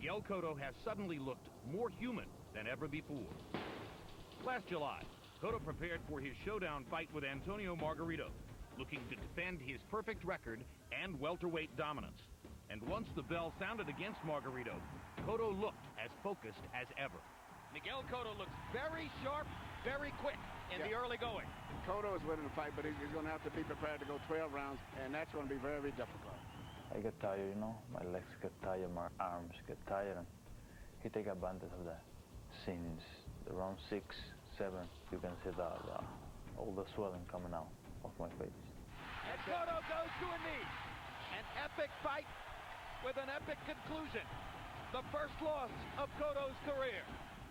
Miguel Cotto has suddenly looked more human than ever before. Last July, Cotto prepared for his showdown fight with Antonio Margarito, looking to defend his perfect record and welterweight dominance. And once the bell sounded against Margarito, Cotto looked as focused as ever. Miguel Cotto looks very sharp, very quick in the early going. Cotto is winning the fight, but he's going to have to be prepared to go 12 rounds, and that's going to be very, very difficult. I get tired, you know, my legs get tired, my arms get tired, and he take advantage of that. Since around 6, 7, you can see all the swelling coming out of my face. And Cotto goes to a knee. An epic fight with an epic conclusion. The first loss of Cotto's career.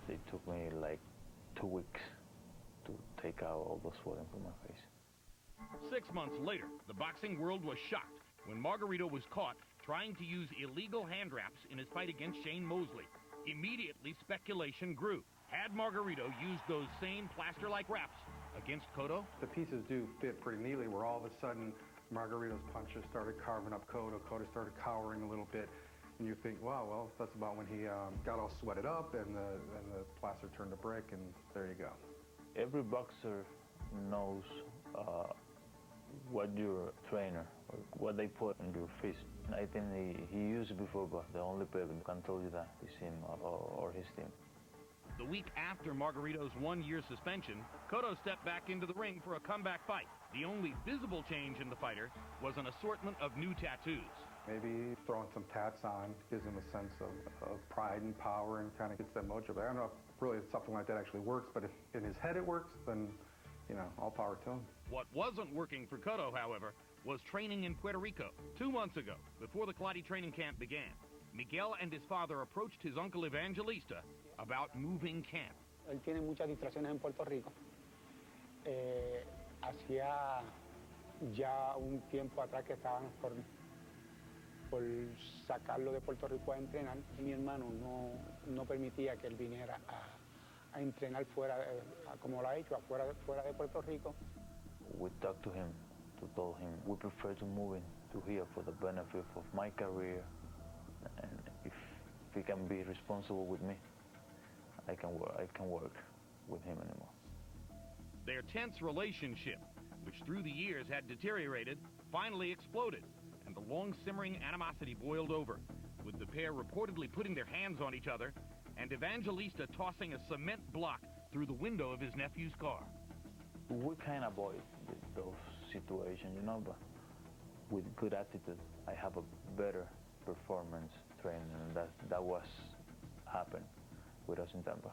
It took me like 2 weeks to take out all the swelling from my face. 6 months later, the boxing world was shocked when Margarito was caught trying to use illegal hand wraps in his fight against Shane Mosley. Immediately, speculation grew. Had Margarito used those same plaster-like wraps against Cotto? The pieces do fit pretty neatly, where all of a sudden Margarito's punches started carving up Cotto. Cotto started cowering a little bit. And you think, wow, well, that's about when he got all sweated up and the plaster turned to brick, and there you go. Every boxer knows what your trainer, or what they put in your fist. I think he used it before, but the only person who can tell you that is him or his team. The week after Margarito's 1-year suspension, Cotto stepped back into the ring for a comeback fight. The only visible change in the fighter was an assortment of new tattoos. Maybe throwing some tats on gives him a sense of pride and power and kind of gets that mojo. But I don't know if really something like that actually works, but if in his head it works, then, you know, all power to him. What wasn't working for Cotto, however, was training in Puerto Rico. 2 months ago, before the Clottey training camp began, Miguel and his father approached his uncle Evangelista about moving camp. Él tiene muchas distracciones en Puerto Rico. Hacía ya un tiempo atrás que estaban por sacarlo de Puerto Rico a entrenar. Mi hermano no permitía que él viniera a entrenar fuera, como lo ha hecho, fuera de Puerto Rico. We talked to him, told him we prefer to move to here for the benefit of my career, and if he can be responsible with me, I can work with him anymore. Their tense relationship, which through the years had deteriorated, finally exploded, and the long-simmering animosity boiled over, with the pair reportedly putting their hands on each other and Evangelista tossing a cement block through the window of his nephew's car. We kind of avoid those situations, you know, but with good attitude, I have a better performance training, and that was happened with us in Tampa.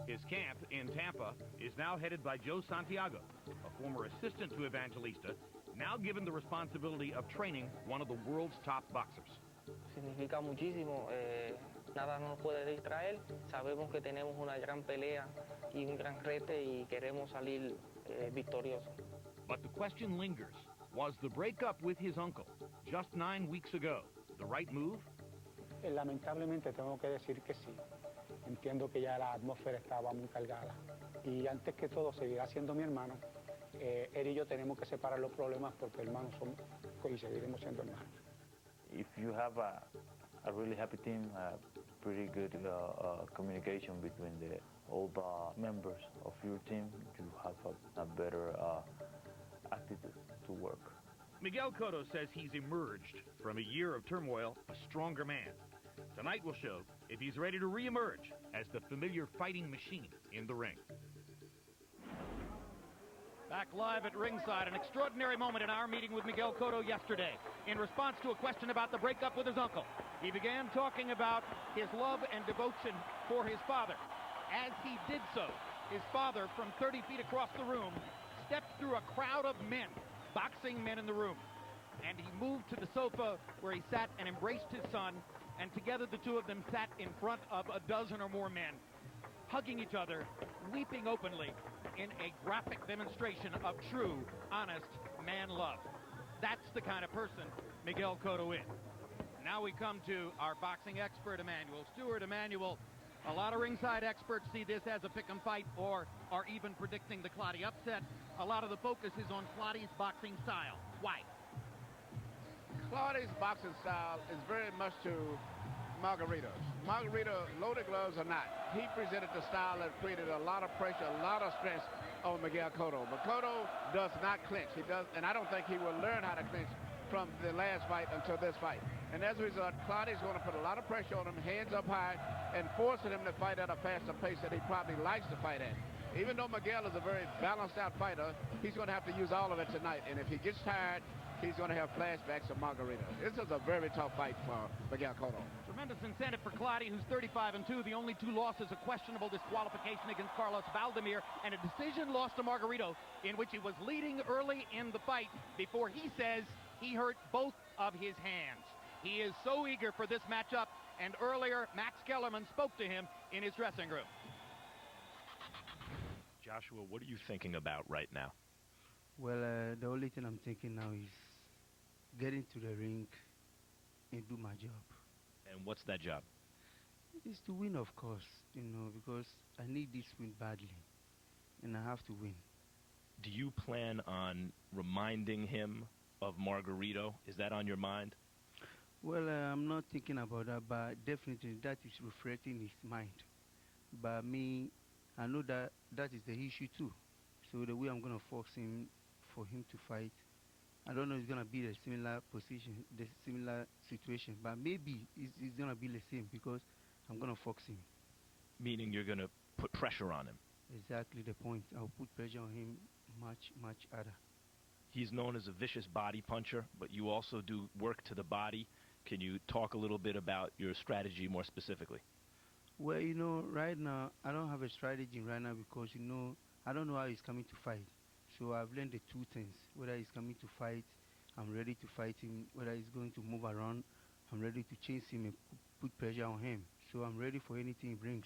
His camp in Tampa is now headed by Joe Santiago, a former assistant to Evangelista, now given the responsibility of training one of the world's top boxers. Significa muchísimo, nada nos puede distraer, sabemos que tenemos una gran pelea y un gran reto y queremos salir victoriosos. But the question lingers, was the breakup with his uncle just 9 weeks ago the right move? Lamentablemente tengo que decir que sí. Entiendo que ya la atmósfera estaba muy cargada. Y antes que todo, seguirá siendo mi hermano. Él y yo tenemos que separar los problemas porque hermanos somos y seguiremos siendo hermanos. If you have a really happy team, a pretty good communication between all the members of your team, you have a better attitude to work. Miguel Cotto says he's emerged from a year of turmoil a stronger man. Tonight will show if he's ready to re-emerge as the familiar fighting machine in the ring. Back live at ringside, an extraordinary moment in our meeting with Miguel Cotto yesterday in response to a question about the breakup with his uncle. He began talking about his love and devotion for his father. As he did so, his father, from 30 feet across the room, stepped through a crowd of men, boxing men in the room, and he moved to the sofa where he sat and embraced his son, and together the two of them sat in front of a dozen or more men, hugging each other, weeping openly in a graphic demonstration of true, honest man love. That's the kind of person Miguel Cotto is. Now we come to our boxing expert, Emmanuel Stewart. Emmanuel, a lot of ringside experts see this as a pick-em fight or are even predicting the Clottey upset. A lot of the focus is on Clottey's boxing style. Why? Clottey's boxing style is very much to Margarito. Margarito, loaded gloves or not, he presented the style that created a lot of pressure, a lot of stress on Miguel Cotto. But Cotto does not clinch. He does, and I don't think he will learn how to clinch from the last fight until this fight. And as a result, Clottey's going to put a lot of pressure on him, hands up high, and forcing him to fight at a faster pace that he probably likes to fight at. Even though Miguel is a very balanced out fighter, he's going to have to use all of it tonight. And if he gets tired, he's going to have flashbacks of Margarito. This is a very tough fight for Miguel Cotto. Tremendous incentive for Clottey, who's 35-2. The only 2 losses, a questionable disqualification against Carlos Valdemir, and a decision loss to Margarito, in which he was leading early in the fight before he says he hurt both of his hands. He is so eager for this matchup, and earlier, Max Kellerman spoke to him in his dressing room. Joshua, what are you thinking about right now? Well, the only thing I'm thinking now is getting to the ring and do my job. And what's that job? It's to win, of course, because I need this win badly, and I have to win. Do you plan on reminding him of Margarito? Is that on your mind? Well, I'm not thinking about that, but definitely that is reflecting his mind. But me, I know that that is the issue too. So the way I'm going to force him for him to fight, I don't know if it's going to be the similar position, the similar situation, but maybe it's going to be the same because I'm going to force him. Meaning you're going to put pressure on him? Exactly the point. I'll put pressure on him much harder. He's known as a vicious body puncher, but you also do work to the body. Can you talk a little bit about your strategy more specifically? Well, right now, I don't have a strategy right now because, I don't know how he's coming to fight. So I've learned the 2 things. Whether he's coming to fight, I'm ready to fight him. Whether he's going to move around, I'm ready to chase him and put pressure on him. So I'm ready for anything he brings.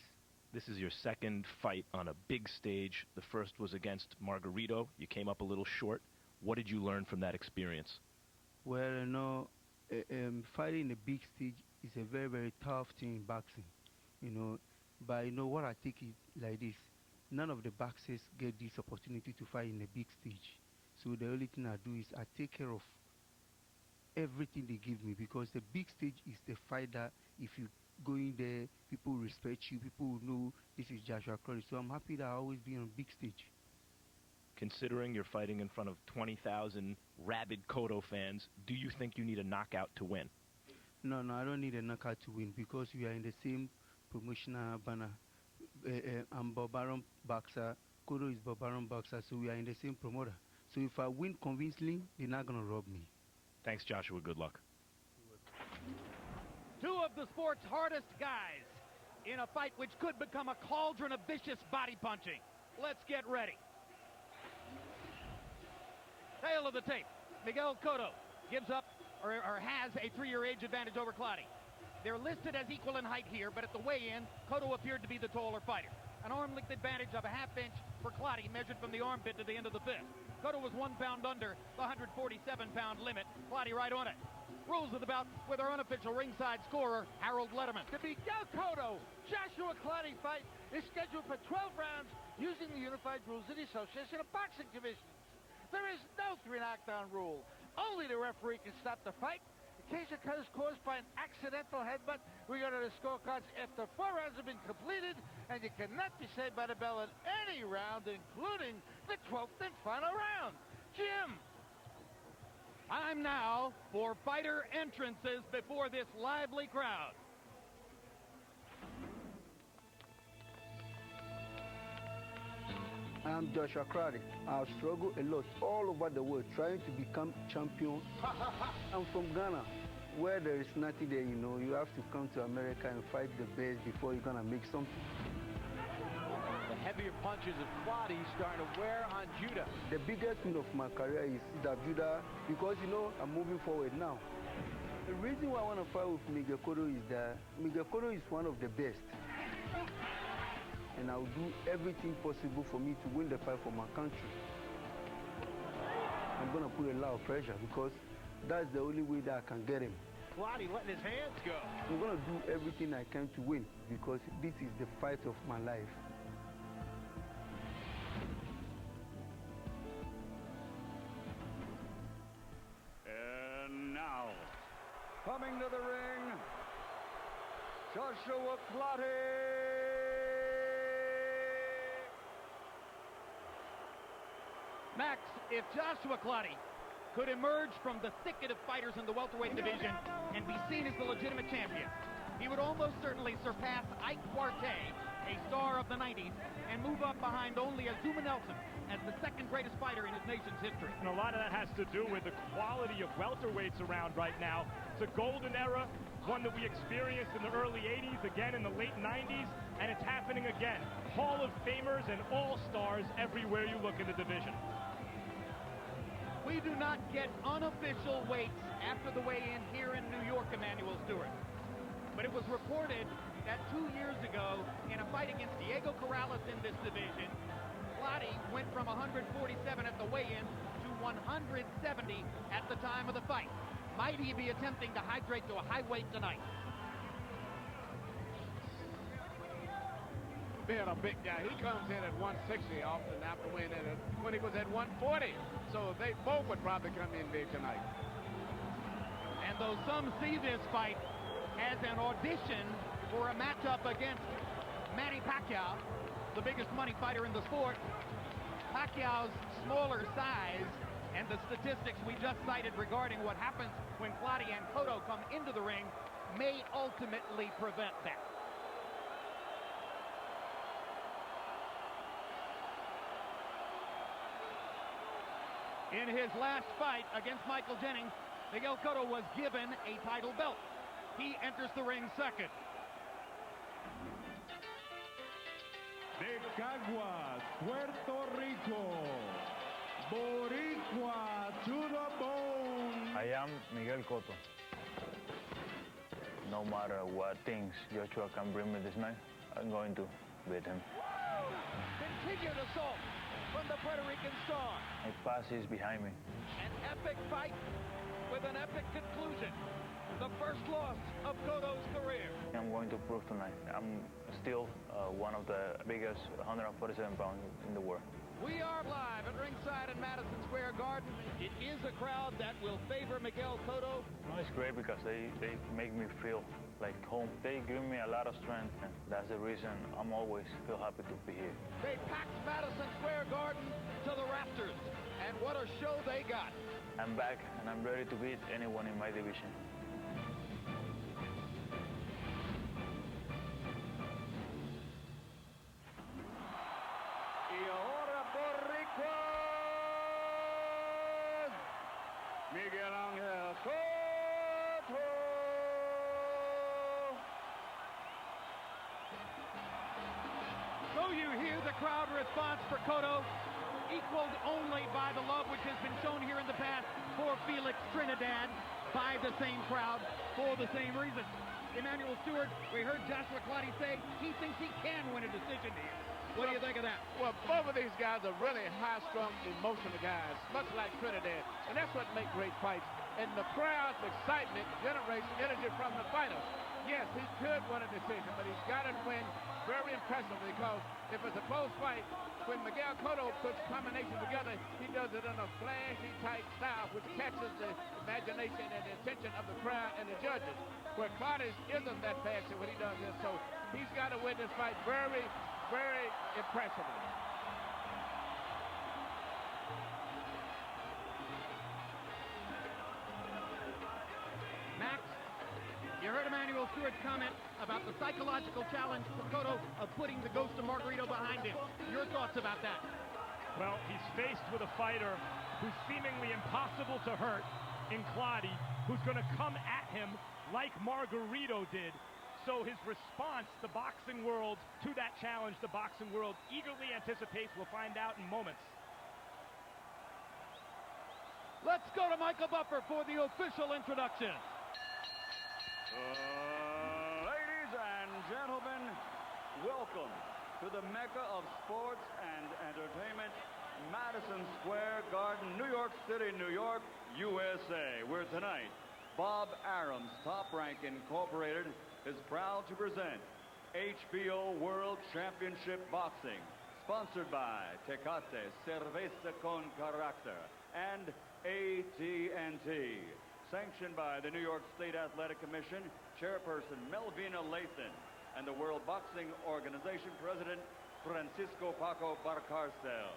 This is your second fight on a big stage. The first was against Margarito. You came up a little short. What did you learn from that experience? Well, fighting a big stage is a very, very tough thing in boxing. But what I take it like this. None of the boxers get this opportunity to fight in a big stage. So the only thing I do is I take care of everything they give me because the big stage is the fight that if you go in there, people respect you, people know this is Joshua Clottey. So I'm happy that I always be on a big stage. Considering you're fighting in front of 20,000 rabid Cotto fans, do you think you need a knockout to win? No, I don't need a knockout to win because we are in the same promotional banner. I'm Bob Arum boxer, Cotto is Bob Arum boxer, so we are in the same promoter. So if I win convincingly, they're not going to rob me. Thanks, Joshua. Good luck. 2 of the sport's hardest guys in a fight which could become a cauldron of vicious body punching. Let's get ready. Tail of the tape. Miguel Cotto gives up or has a 3-year age advantage over Clottey. They're listed as equal in height here, but at the weigh-in, Cotto appeared to be the taller fighter. An arm-length advantage of a half-inch for Clottey, measured from the armpit to the end of the fist. Cotto was 1 pound under the 147-pound limit. Clottey right on it. Rules of the bout with our unofficial ringside scorer, Harold Letterman. The Miguel Cotto Joshua Clottey fight is scheduled for 12 rounds using the unified rules of the Association of Boxing Commissions. There is no 3-knockdown rule. Only the referee can stop the fight. In case occurs caused by an accidental headbutt, we go to the scorecards after 4 rounds have been completed, and you cannot be saved by the bell in any round, including the 12th and final round. Jim. Time now for fighter entrances before this lively crowd. I'm Joshua Clottey. I've struggled a lot all over the world trying to become champion. I'm from Ghana, where there is nothing there, You have to come to America and fight the best before you're going to make something. The heavier punches of Clottey starting to wear on Judah. The biggest win of my career is that Judah, because, I'm moving forward now. The reason why I want to fight with Miguel Cotto is that Miguel Cotto is one of the best. And I'll do everything possible for me to win the fight for my country. I'm going to put a lot of pressure because that's the only way that I can get him. Clottey letting his hands go. I'm going to do everything I can to win because this is the fight of my life. And now, Coming to the ring Joshua Clottey. Max, if Joshua Clottey could emerge from the thicket of fighters in the welterweight division and be seen as the legitimate champion, he would almost certainly surpass Ike Quartey, a star of the 90s, and move up behind only Azuma Nelson as the second greatest fighter in his nation's history. And a lot of that has to do with the quality of welterweights around right now. It's a golden era, one that we experienced in the early 80s, again in the late 90s, and it's happening again. Hall of Famers and all-stars everywhere you look in the division. We do not get unofficial weights after the weigh-in here in New York, Emanuel Stewart. But it was reported that 2 years ago, in a fight against Diego Corrales in this division, Clottey went from 147 at the weigh-in to 170 at the time of the fight. Might he be attempting to hydrate to a high weight tonight? Being a big guy, he comes in at 160 often after winning it when he was at 140. So they both would probably come in big tonight. And though some see this fight as an audition for a matchup against Manny Pacquiao, the biggest money fighter in the sport, Pacquiao's smaller size and the statistics we just cited regarding what happens when Clottey and Cotto come into the ring may ultimately prevent that. In his last fight against Michael Jennings, Miguel Cotto was given a title belt. He enters the ring second. De Caguas, Puerto Rico, Boricua to the bone. I am Miguel Cotto. No matter what things Joshua can bring me this night, I'm going to beat him. Continued assault from the Puerto Rican star. My past is behind me. An epic fight with an epic conclusion. The first loss of Cotto's career. I'm going to prove tonight. I'm still one of the biggest 147 pounds in the world. We are live at ringside in Madison Square Garden. It is a crowd that will favor Miguel Cotto. No, it's great because they make me feel like home. They give me a lot of strength, and that's the reason I'm always feel happy to be here. They packed Madison Square Garden to the rafters, and what a show they got. I'm back, and I'm ready to beat anyone in my division. Y ahora Boricua, Miguel Ángel Cotto. So you hear the crowd response for Cotto, equaled only by the love which has been shown here in the past for Felix Trinidad by the same crowd for the same reason. Emanuel Stewart, we heard Joshua Clottey say he thinks he can win a decision here. What do you think of that? Well, both of these guys are really high-strung, emotional guys, much like Trinidad. And that's what makes great fights. And the crowd's excitement generates energy from the fighters. Yes, he could win a decision, but he's got to win very impressively because if it's a close fight, when Miguel Cotto puts combinations together, he does it in a flashy type style, which catches the imagination and the attention of the crowd and the judges. Where Clottey isn't that flashy when he does this, so he's got to win this fight very, very impressively. Max, you heard Emanuel Stewart's comment about the psychological challenge for Cotto of putting the ghost of Margarito behind him. Your thoughts about that? Well, he's faced with a fighter who's seemingly impossible to hurt in Clottey, who's going to come at him like Margarito did. So his response, the boxing world, to that challenge, the boxing world eagerly anticipates. We'll find out in moments. Let's go to Michael Buffer for the official introduction. Ladies and gentlemen, welcome to the Mecca of sports and entertainment, Madison Square Garden, New York City, New York, USA, where tonight, Bob Arum's Top Rank Incorporated is proud to present HBO World Championship Boxing, sponsored by Tecate, Cerveza con Carácter, and AT&T, sanctioned by the New York State Athletic Commission Chairperson Melvina Lathan, and the World Boxing Organization President Francisco Paco Barcarcel.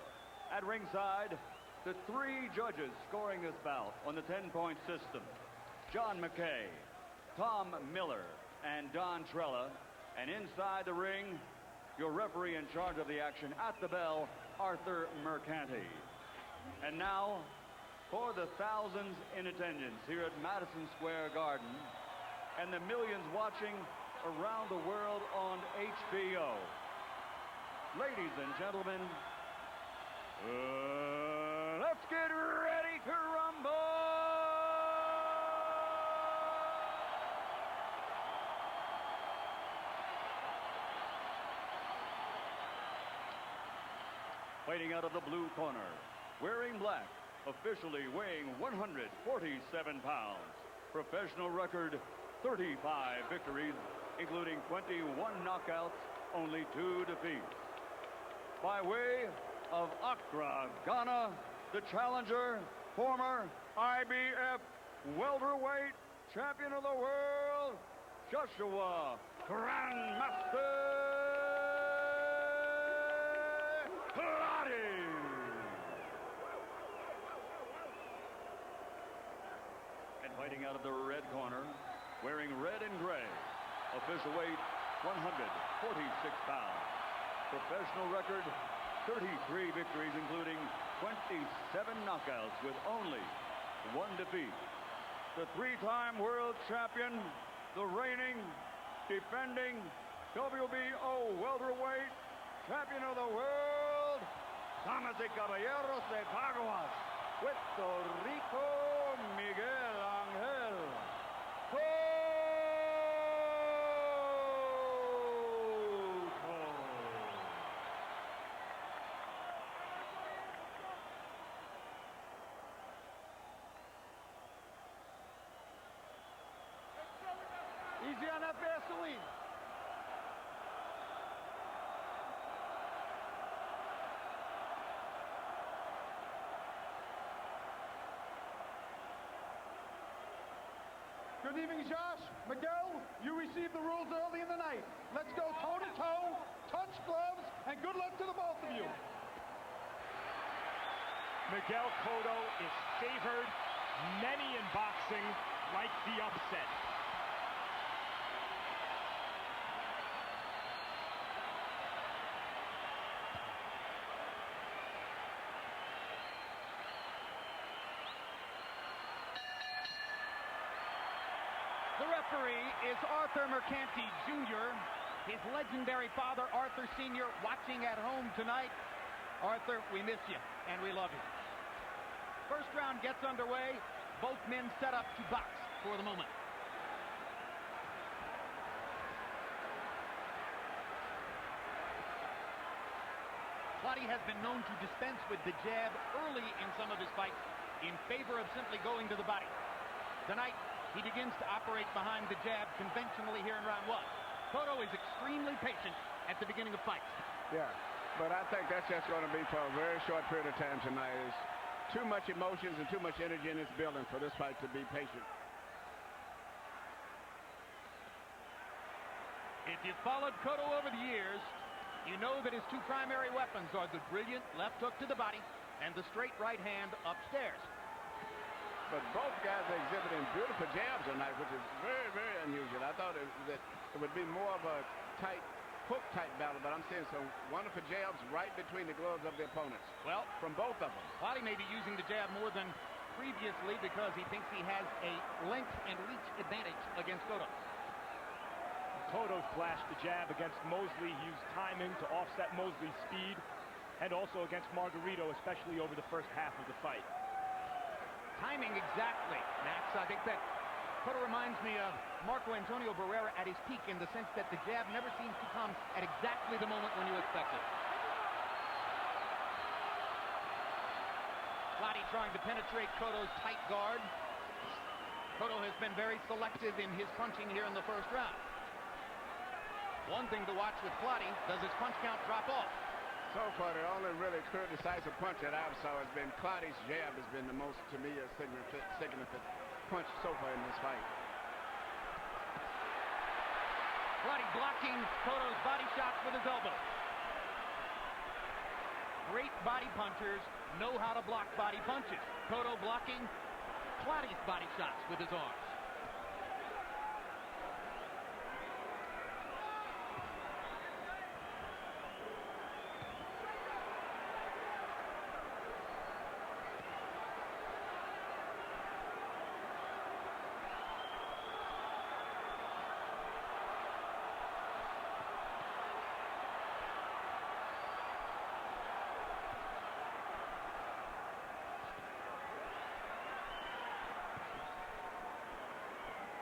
At ringside, the three judges scoring this bout on the 10-point system: John McKay, Tom Miller, and Don Trella. And inside the ring, your referee in charge of the action at the bell, Arthur Mercanti. And now, for the thousands in attendance here at Madison Square Garden and the millions watching around the world on HBO. Ladies and gentlemen, let's get ready to rumble! Fighting out of the blue corner, wearing black, officially weighing 147 pounds. Professional record, 35 victories, including 21 knockouts, only 2 defeats. By way of Accra, Ghana, the challenger, former IBF welterweight champion of the world, Joshua Grandmaster Clottey. And fighting out of the red corner, wearing red and gray, official weight 146 pounds. Professional record, 33 victories, including 27 knockouts with only 1 defeat. The 3-time world champion, the reigning, defending WBO welterweight champion of the world, Damas y Caballeros de Caguas, Puerto Rico, Miguel Angel Cotto. Easy on that Vaseline. Good evening, Josh. Miguel, you received the rules early in the night. Let's go toe-to-toe, touch gloves, and good luck to the both of you. Miguel Cotto is favored. Many in boxing like the upset. The referee is Arthur Mercanti Jr., his legendary father, Arthur Sr., watching at home tonight. Arthur, we miss you, and we love you. First round gets underway. Both men set up to box for the moment. Clottey has been known to dispense with the jab early in some of his fights in favor of simply going to the body. Tonight, he begins to operate behind the jab conventionally here in round 1. Cotto is extremely patient at the beginning of fights. Yeah, but I think that's just going to be for a very short period of time tonight. There's too much emotions and too much energy in this building for this fight to be patient. If you've followed Cotto over the years, you know that his 2 primary weapons are the brilliant left hook to the body and the straight right hand upstairs. But both guys are exhibiting beautiful jabs tonight, which is very, very unusual. I thought that it would be more of a tight, hook-type battle, but I'm seeing some wonderful jabs right between the gloves of the opponents. Well, from both of them. Clottey may be using the jab more than previously because he thinks he has a length and reach advantage against Cotto. Cotto flashed the jab against Mosley. He used timing to offset Mosley's speed, and also against Margarito, especially over the first half of the fight. Timing exactly, Max. I think that Cotto reminds me of Marco Antonio Barrera at his peak in the sense that the jab never seems to come at exactly the moment when you expect it. Clottey trying to penetrate Cotto's tight guard. Cotto has been very selective in his punching here in the first round. One thing to watch with Clottey, does his punch count drop off? So far, the only really clear, decisive punch that I've saw has been Clottey's jab has been the most, to me, a significant punch so far in this fight. Clottey blocking Cotto's body shots with his elbow. Great body punchers know how to block body punches. Cotto blocking Clottey's body shots with his arms.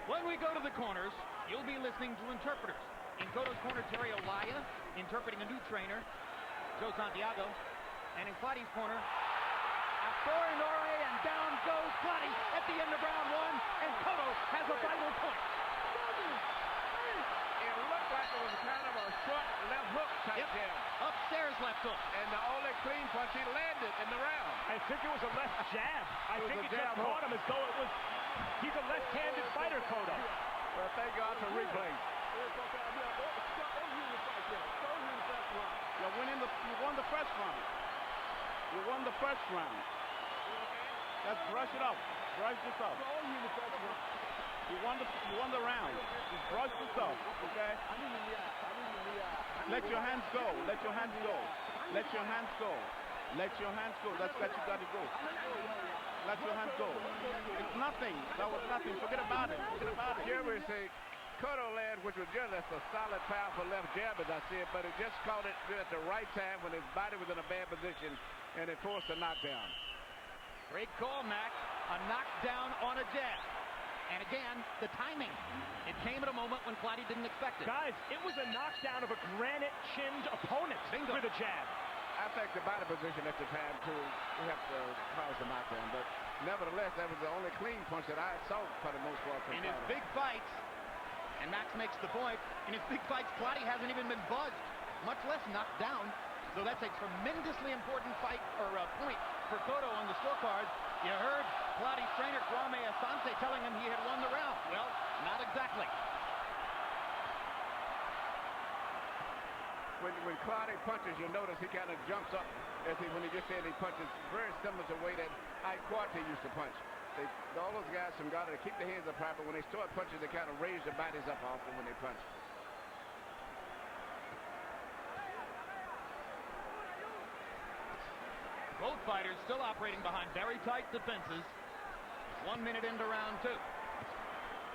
When we go to the corners, you'll be listening to interpreters. In Cotto's corner, Terry Olaya, interpreting a new trainer, Joe Santiago. And in Clottey's corner, Nore, and down goes Clottey at the end of round one, and Cotto has a vital point. It looked like it was kind of a short left hook type jab. Upstairs left hook. And the only clean punch he landed in the round. I think it was a left jab. I think it just caught him as though it was... He's a left-handed fighter, Cotto. Well, thank God for replays. You won the first round. You won the first round. Let's brush it off. Brush this off. You won the round. Just brush this off, okay? Let your hands go. Let your hands go. Let your hands go. Let your hands go. That's what you got to go. Let your hands go. It's nothing. That was nothing. Forget about it. Forget about it. Here we say Cotto land, which was just a solid, powerful left jab, as I said, but it just caught it at the right time when his body was in a bad position, and it forced a knockdown. Great call, Mac. A knockdown on a jab. And again, the timing. It came at a moment when Clottey didn't expect it. Guys, it was a knockdown of a granite-chinned opponent with a jab. I think the body position at the time, too, we have to cause the knockdown. But nevertheless, that was the only clean punch that I saw for the most part. In his big fights, and Max makes the point, in his big fights, Clottey hasn't even been buzzed, much less knocked down. So that's a tremendously important fight, or point for Cotto on the scorecard. You heard Clottey's trainer, Kwame Asante, telling him he had won the round. Well, not exactly. When Clottey punches, you notice he kind of jumps up when he just said he punches very similar to the way that Cotto used to punch. All those guys from Ghana, they keep their hands up high, but when they start punching, they kind of raise their bodies up often when they punch. Both fighters still operating behind very tight defenses. 1 minute into round two.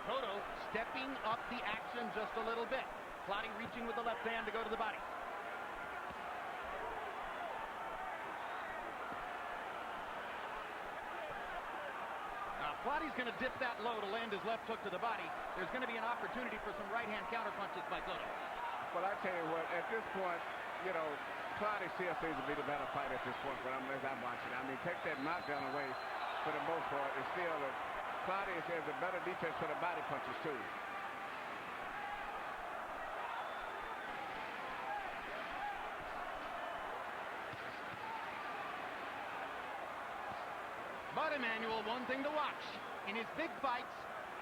Cotto stepping up the action just a little bit. Clottey reaching with the left hand to go to the body. Now, Clottey's going to dip that low to land his left hook to the body. There's going to be an opportunity for some right-hand counterpunches by Cotto. Well, I tell you what, at this point, you know, Clottey still seems to be the better fighter at this point, but as I'm watching. I mean, take that knockdown away for the most part. It's still Clottey has a better defense for the body punches, too. But, Emmanuel, one thing to watch. In his big fights,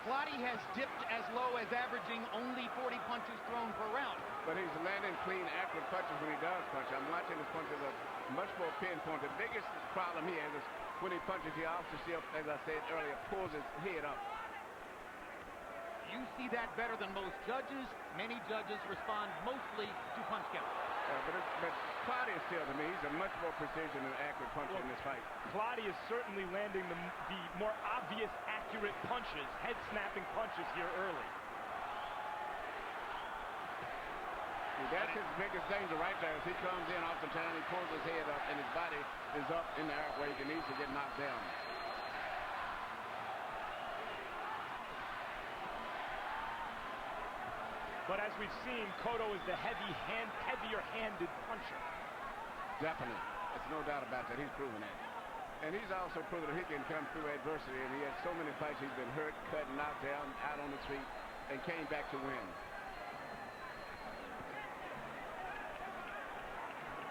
Clottey has dipped as low as averaging only 40 punches thrown per round. But he's landing clean, accurate punches when he does punch. I'm watching his punches are much more pinpoint. The biggest problem he has is when he punches, he also still, as I said earlier, pulls his head up. You see that better than most judges. Many judges respond mostly to punch count. But Clottey is still, to me, he's a much more precision and accurate puncher in this fight. Clottey is certainly landing the more obvious, accurate punches, head-snapping punches here early. That's his biggest danger right there. As he comes in oftentimes, he pulls his head up, and his body is up in the air where he can easily get knocked down. But as we've seen, Cotto is the heavier-handed puncher. Definitely. There's no doubt about that. He's proven that. And he's also proven that he can come through adversity. And he had so many fights he's been hurt, cut, knocked down, out on his feet, and came back to win.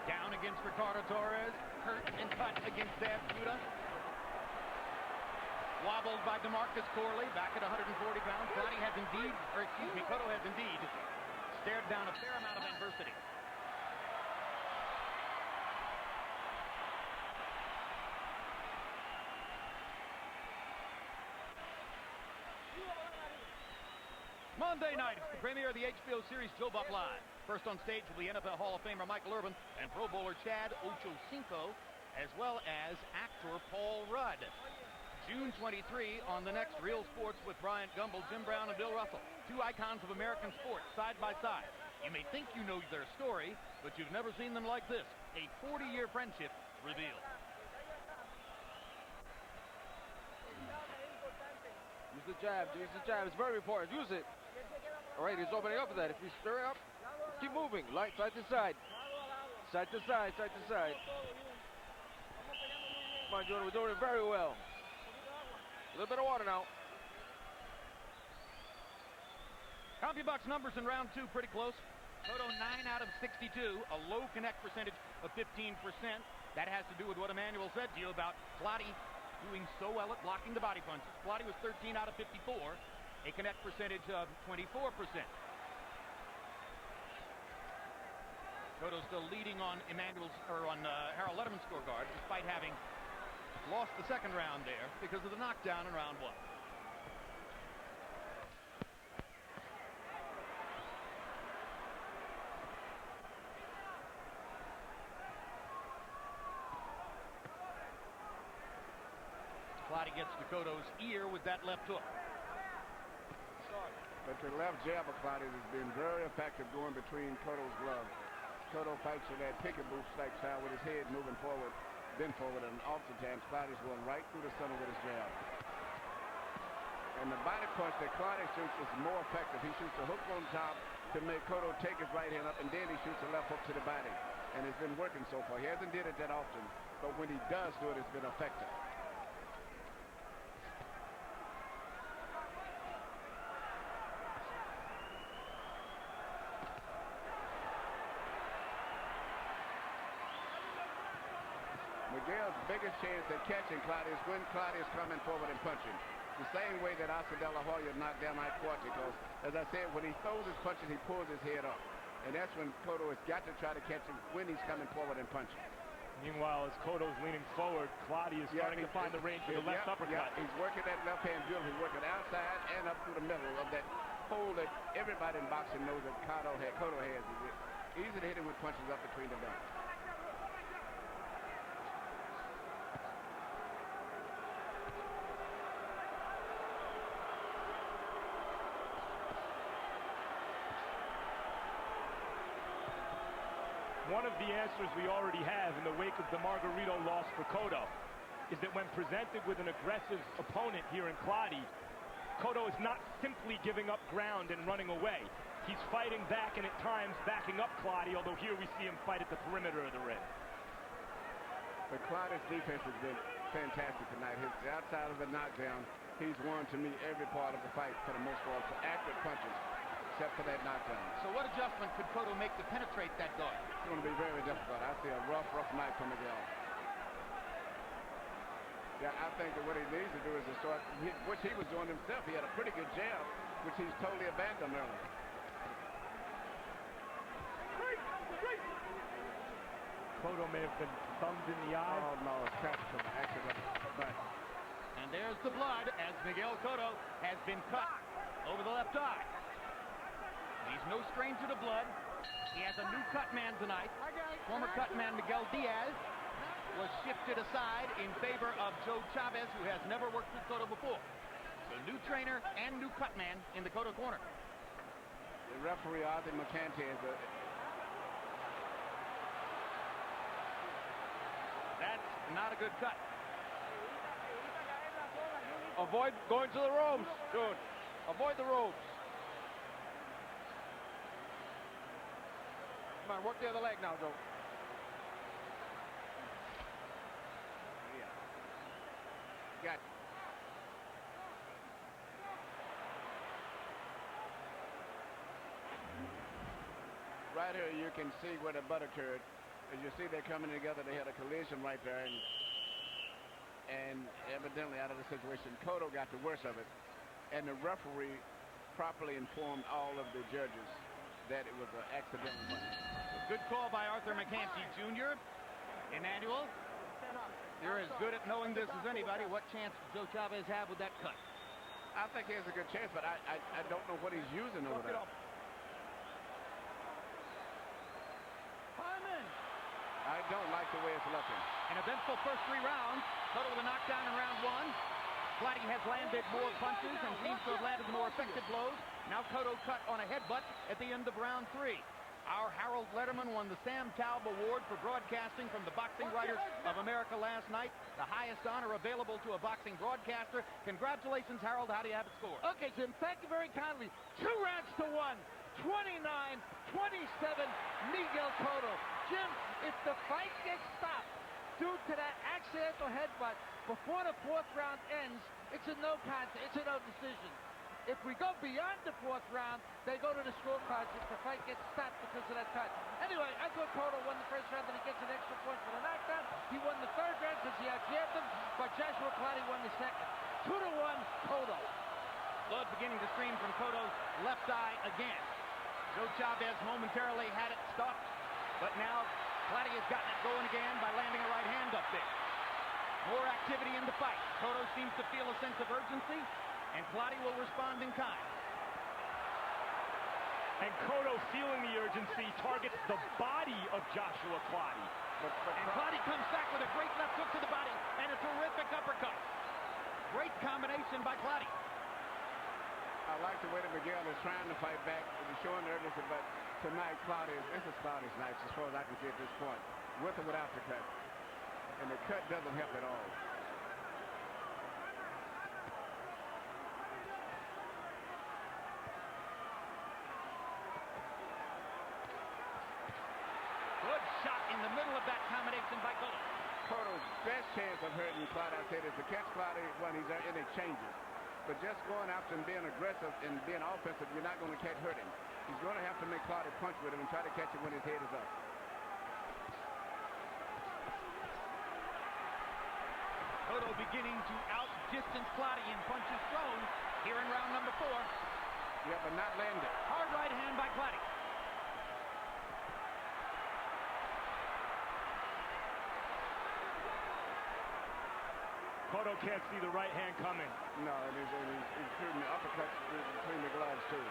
Down against Ricardo Torres. Hurt and cut against Dab Judah. Wobbled by DeMarcus Corley, back at 140 pounds. Clottey has indeed, or excuse me, Cotto has indeed stared down a fair amount of adversity. Monday night, it's the premiere of the HBO series Joe Buck Live. First on stage will be NFL Hall of Famer Michael Irvin and Pro Bowler Chad Ochocinco, as well as actor Paul Rudd. June 23 on the next Real Sports with Bryant Gumbel, Jim Brown, and Bill Russell. Two icons of American sports side by side. You may think you know their story, but you've never seen them like this. A 40-year friendship revealed. Use the jab, use the jab. It's very important. Use it. All right, he's opening up for that. If we stir it up, keep moving. Light side to side. Side to side, side to side. Come on, Jordan, we're doing it very well. A little bit of water now. CompuBox numbers in round two pretty close. Cotto 9 out of 62, a low connect percentage of 15%. That has to do with what Emmanuel said to you about Clottey doing so well at blocking the body punches. Clottey was 13 out of 54, a connect percentage of 24%. Cotto still leading on Harold Letterman's scorecard, despite having lost the second round there because of the knockdown in round one. Clottey gets to Cotto's ear with that left hook. But the left jab of Clottey has been very effective going between Cotto's gloves. Cotto fights with that peekaboo strike style with his head moving forward, bend forward, and oftentimes Clottey's going right through the center with his jab. And the body punch that Clottey shoots is more effective. He shoots a hook on top to make Cotto take his right hand up, and then he shoots a left hook to the body. And it's been working so far. He hasn't did it that often, but when he does do it, it's been effective. Miguel's biggest chance at catching Clottey is when Clottey is coming forward and punching. The same way that Oscar De La Hoya knocked down Mike Clottey, because, as I said, when he throws his punches, he pulls his head up. And that's when Cotto has got to try to catch him when he's coming forward and punching. Meanwhile, as Cotto's leaning forward, Clottey is starting to find the range for the left uppercut. Yeah, he's working that left hand drill. He's working outside and up through the middle of that hole that everybody in boxing knows that Cotto has. He's easy to hit him with punches up between the guns. One of the answers we already have in the wake of the Margarito loss for Cotto is that when presented with an aggressive opponent here in Clottey, Cotto is not simply giving up ground and running away. He's fighting back and at times backing up Clottey, although here we see him fight at the perimeter of the ring. But Clottey's defense has been fantastic tonight. Outside of the knockdown, he's won to me every part of the fight for the most part, for accurate punches, except for that knockdown. So what adjustment could Cotto make to penetrate that guard? It's going to be very difficult. I see a rough night for Miguel. Yeah, I think that what he needs to do is to start, which he was doing himself. He had a pretty good jab, which he's totally abandoned earlier. Cotto may have been thumbed in the eye. Oh, no, it's catching accident. But And there's the blood as Miguel Cotto has been cut over the left eye. He's no stranger to blood. He has a new cut man tonight. Former cut man Miguel Diaz was shifted aside in favor of Joe Chavez, who has never worked with Cotto before. So new trainer and new cut man in the Cotto corner. The referee, Arthur McCanty, is That's not a good cut. Avoid going to the ropes, dude. Avoid the ropes. Come on, work the other leg now, Joe. Yeah. Got it. Right here, you can see where the butt occurred. As you see, they're coming together. They had a collision right there, and evidently out of the situation, Cotto got the worst of it, and the referee properly informed all of the judges that it was an accidental punch. Good call by Arthur McCanty Jr. Emmanuel, you're as good at knowing this as anybody. What chance does Joe Chavez have with that cut? I think he has a good chance, but I don't know what he's using over there. I don't like the way it's looking. An eventful first 3 rounds. Cotto with a knockdown in round 1. Clottey has landed more punches and seems to have landed more effective blows. Now Cotto cut on a headbutt at the end of round 3. Our Harold Letterman won the Sam Taub Award for broadcasting from the Boxing Writers of America last night, the highest honor available to a boxing broadcaster. Congratulations, Harold. How do you have it scored? Okay, Jim, thank you very kindly. 2 rounds to 1. 29-27, Miguel Cotto. Jim, if the fight gets stopped due to that accidental headbutt before the 4th round ends, it's a no contest. It's a no decision. If we go beyond the 4th round, they go to the scorecards if the fight gets stopped because of that cut. Anyway, I thought Cotto won the 1st round and he gets an extra point for the knockdown. He won the 3rd round because he outjabbed him, but Joshua Clottey won the 2nd. 2-1, Cotto. Blood beginning to stream from Cotto's left eye again. Joe Chavez momentarily had it stopped, but now Clottey has gotten it going again by landing a right hand up there. More activity in the fight. Cotto seems to feel a sense of urgency, and Clottey will respond in kind. And Cotto, feeling the urgency, targets the body of Joshua Clottey. And Clottey comes back with a great left hook to the body and a terrific uppercut. Great combination by Clottey. I like the way that Miguel is trying to fight back. He's showing urgency, but tonight, this is Clottey's night as far as I can see at this point, with or without the cut. And the cut doesn't help at all. Good shot in the middle of that combination by Cotto. Cotto's best chance of hurting Clottey, I said, is to catch Clottey when he's in exchanges. But just going after him, being aggressive and being offensive, you're not going to hurt him. He's going to have to make Clottey punch with him and try to catch him when his head is up. Cotto beginning to outdistance Clottey in punches thrown here in round number 4. Yeah, but not landed. Hard right hand by Clottey. Cotto can't see the right hand coming. No, and he's shooting the uppercuts between the gloves, too.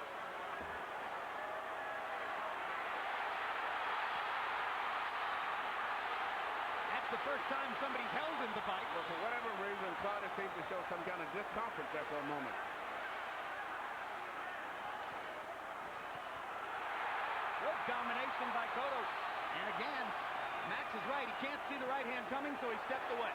That's the first time somebody's held in the fight. Well, for whatever reason, Clottey seems to show some kind of discomfort there for a moment. Good combination by Cotto. And again, Max is right. He can't see the right hand coming, so he stepped away.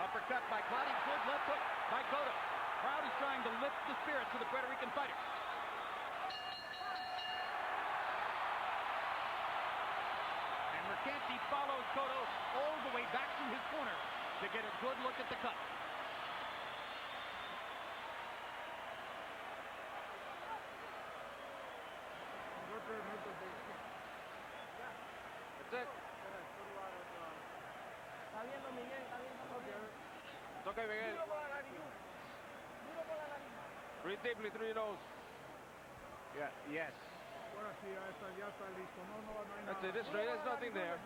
Uppercut by Clottey. Good left hook by Cotto. Crowd is trying to lift the spirits of the Puerto Rican fighter. And Mercanti follows Cotto all the way back to his corner to get a good look at the cut. That's it. It's okay, Miguel. Breathe deeply through your nose. Yeah, yes. That's it. There's nothing there.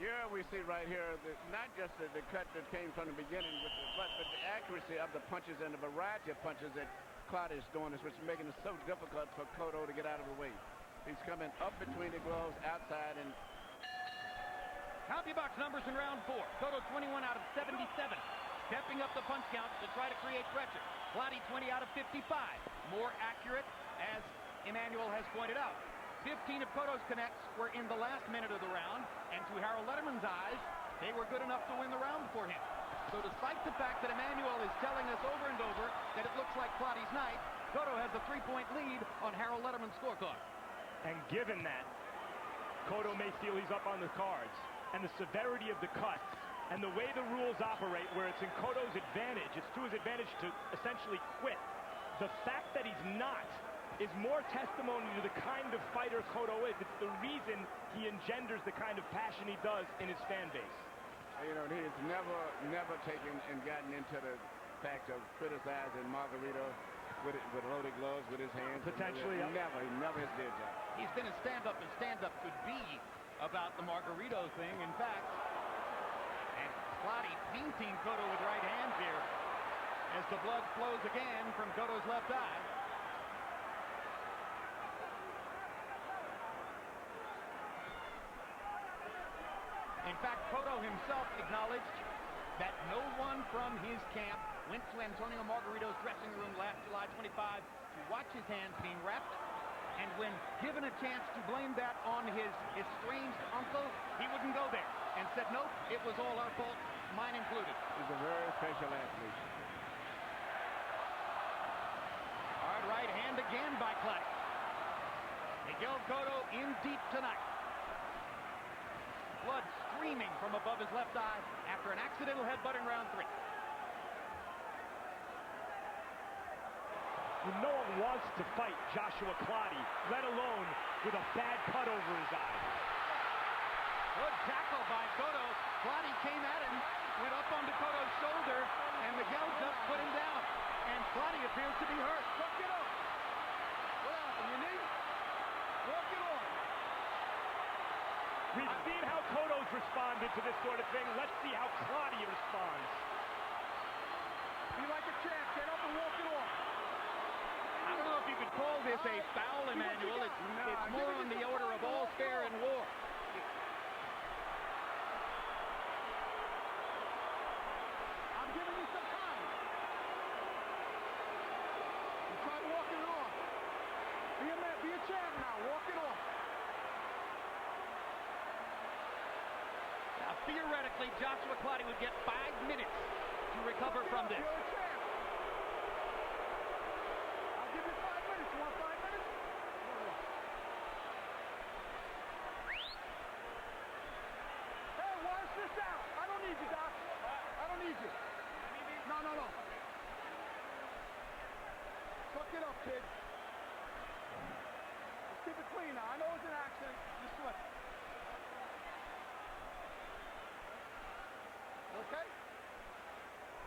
Here we see right here, not just the cut that came from the beginning, but the accuracy of the punches and the variety of punches that Clottey is doing, which is making it so difficult for Cotto to get out of the way. He's coming up between the gloves, outside, and... CompuBox numbers in round 4. Cotto 21 out of 77. Stepping up the punch count to try to create pressure. Clottey 20 out of 55. More accurate, as Emmanuel has pointed out. 15 of Cotto's connects were in the last minute of the round, and to Harold Letterman's eyes, they were good enough to win the round for him. So despite the fact that Emmanuel is telling us over and over that it looks like Clottey's night, Cotto has a 3-point lead on Harold Letterman's scorecard. And given that, Cotto may feel he's up on the cards, and the severity of the cuts, and the way the rules operate, where it's in Cotto's advantage, it's to his advantage to essentially quit. The fact that he's not is more testimony to the kind of fighter Cotto is. It's the reason he engenders the kind of passion he does in his fan base. You know, he has never taken and gotten into the fact of criticizing Margarito with loaded gloves with his hands. Potentially. He never has did that. He's been as stand-up as stand-up could be about the Margarito thing. In fact, and Clottey painting Cotto with right hands here as the blood flows again from Cotto's left eye. In fact, Cotto himself acknowledged that no one from his camp went to Antonio Margarito's dressing room last July 25 to watch his hands being wrapped. And when given a chance to blame that on his estranged uncle, he wouldn't go there and said, nope, it was all our fault, mine included. He's a very special athlete. Hard right hand again by Clottey. Miguel Cotto in deep tonight. Blood streaming from above his left eye after an accidental headbutt in round 3. When no one wants to fight Joshua Clottey, let alone with a bad cut over his eye. Good tackle by Cotto. Clottey came at him, went up onto Cotto's shoulder, and Miguel just put him down. And Clottey appears to be hurt. Walk it up. What happened? Your knee? Walk it off. We've seen how Cotto's responded to this sort of thing. Let's see how Clottey responds. Be like a champ. Get up and walk it off. I don't know if you could call this a foul, Emmanuel. It's more on the order of all's fair in war. I'm giving you some time. You try walking it off. Be a champ now. Walk it off. Now, theoretically, Joshua Clottey would get 5 minutes to recover from this. You're a champ. I'll give you 5 minutes. You want 5 minutes? Hey, wash this out. I don't need you, Doc. I don't need you. No. Suck it up, kid. Let's keep it clean now. I know it's an accident. You slipped. Okay?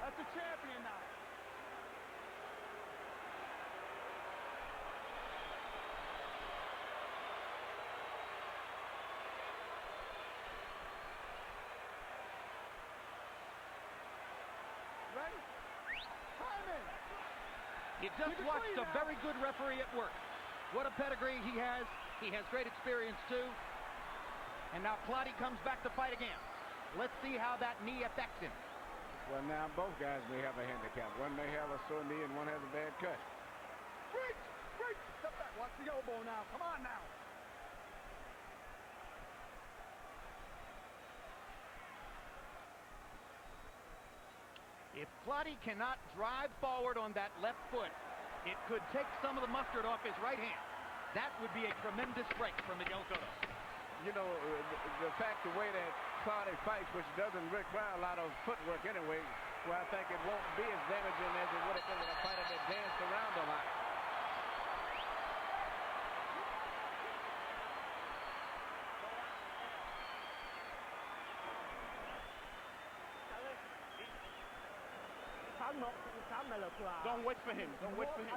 That's a champion now. Ready? Time in. You just watched a very good referee at work. What a pedigree he has. He has great experience, too. And now Clottey comes back to fight again. Let's see how that knee affects him. Well, now both guys may have a handicap. One may have a sore knee and one has a bad cut. Break! Step back. Watch the elbow now. Come on now. If Clottey cannot drive forward on that left foot, it could take some of the mustard off his right hand. That would be a tremendous break for Miguel Cotto. You know, the way that Clottey fights, which doesn't require a lot of footwork anyway, well, I think it won't be as damaging as it would have been with a fighter that danced around a lot. Don't wait for him. Don't wait for him.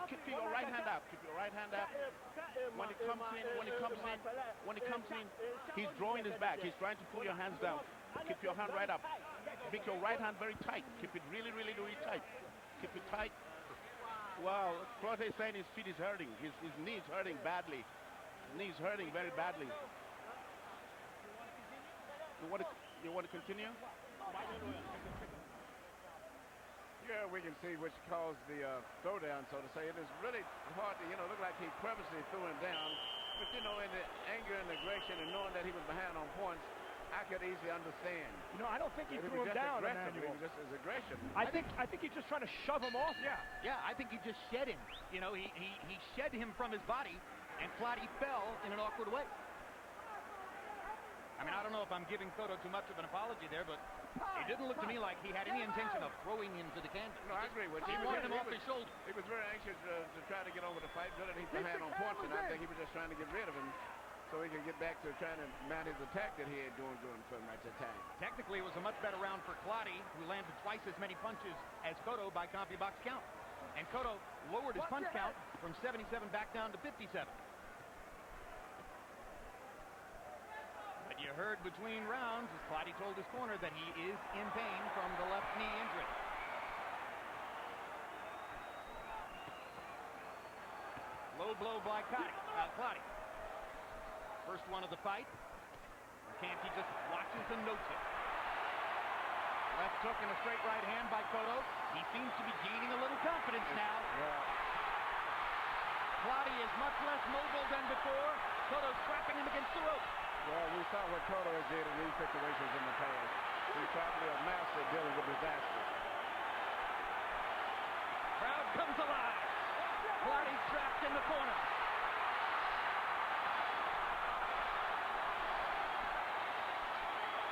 Keep your right hand up. Keep your right hand up. When he comes in, he's drawing his back. He's trying to pull your hands down. Keep your hand right up. Make your right hand very tight. Keep it really, really, really tight. Keep it tight. Wow, Clottey is saying his feet is hurting. His knee is hurting badly. His knee is hurting very badly. You want to continue? Yeah, we can see which caused the throwdown, so to say. It is really hard to, look like he purposely threw him down. But, in the anger and aggression and knowing that he was behind on points, I could easily understand. I don't think he threw him down, Emmanuel. It was just his aggression. I think he's just trying to shove him off. Yeah, I think he just shed him. He shed him from his body, and Clottey fell in an awkward way. I mean, I don't don't know if I'm giving Cotto too much of an apology there, but it didn't look to me like he had any intention of throwing him to the canvas. No, I agree with you. He wanted him off his shoulder. He was very anxious to try to get over the fight. Good underneath the hand on points, and I think he was just trying to get rid of him so he could get back to trying to mount his attack that he had during so much attack. Technically, it was a much better round for Clottey, who landed twice as many punches as Cotto by CompuBox count. And Cotto lowered his punch count from 77 back down to 57. But you heard between rounds, as Clottey told his corner, that he is in pain from the left knee injury. Low blow by Clottey. First one of the fight. Canty just watches and notes it. Left hook and a straight right hand by Cotto. He seems to be gaining a little confidence now. Yeah. Clottey is much less mobile than before. Cotto's trapping him against the rope. Well, we saw what Cotto has did in these situations in the past. He's probably a master dealing with disaster. Crowd comes alive. Clottey's trapped in the corner.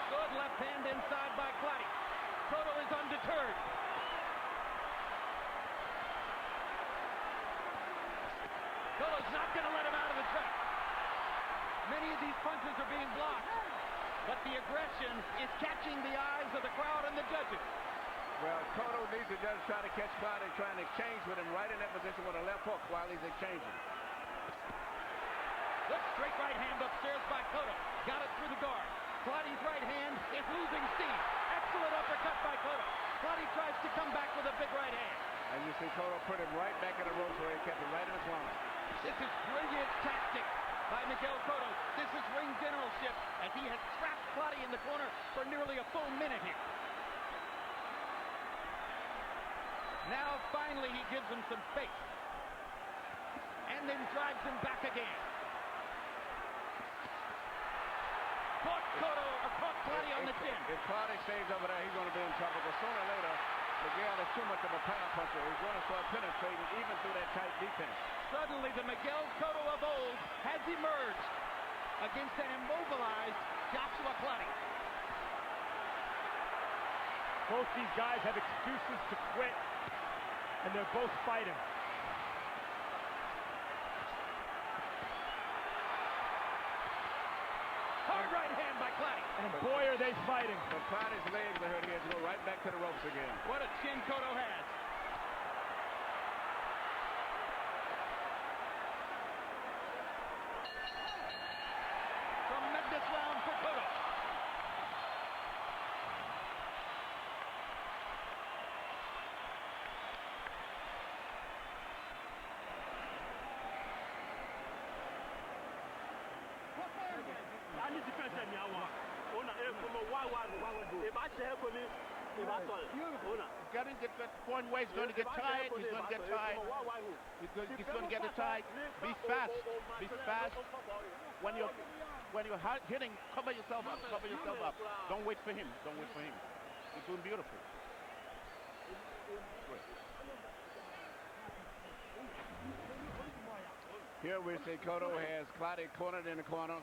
Good left hand inside by Clottey. Cotto is undeterred. Cotto's not going to let him out of the trap. Many of these punches are being blocked, but the aggression is catching the eyes of the crowd and the judges. Well, Cotto needs to just try to catch Clottey, trying to exchange with him right in that position with a left hook while he's exchanging. Good straight right hand upstairs by Cotto. Got it through the guard. Clottey's right hand is losing steam. Excellent uppercut by Cotto. Clottey tries to come back with a big right hand. And you see Cotto put him right back in the ropes where he kept him right in his line. This is brilliant tactics by Miguel Cotto. This is ring generalship as he has trapped Clottey in the corner for nearly a full minute here. Now finally he gives him some space. And then drives him back again. Caught Clottey on the chin. If Clottey stays over there, he's going to be in trouble. But sooner or later, Miguel is too much of a power puncher. He's going to start penetrating even through that tight defense. Suddenly the Miguel Cotto of old has emerged against an immobilized Joshua Clottey. Both these guys have excuses to quit, and they're both fighting. Hard right hand by Clottey. And boy, are they fighting. But Clottey's legs are hurt. He has to go right back to the ropes again. What a chin Cotto has. Tremendous round for Cotto. He's going to get that one way. He's going to get tired. He's going to get tired. He's going to get it tired. Be fast. Be fast. When you're hitting, cover yourself up. Cover yourself up. Don't wait for him. Don't wait for him. He's doing beautiful. Here we see Cotto has Clottey cornered in the corner.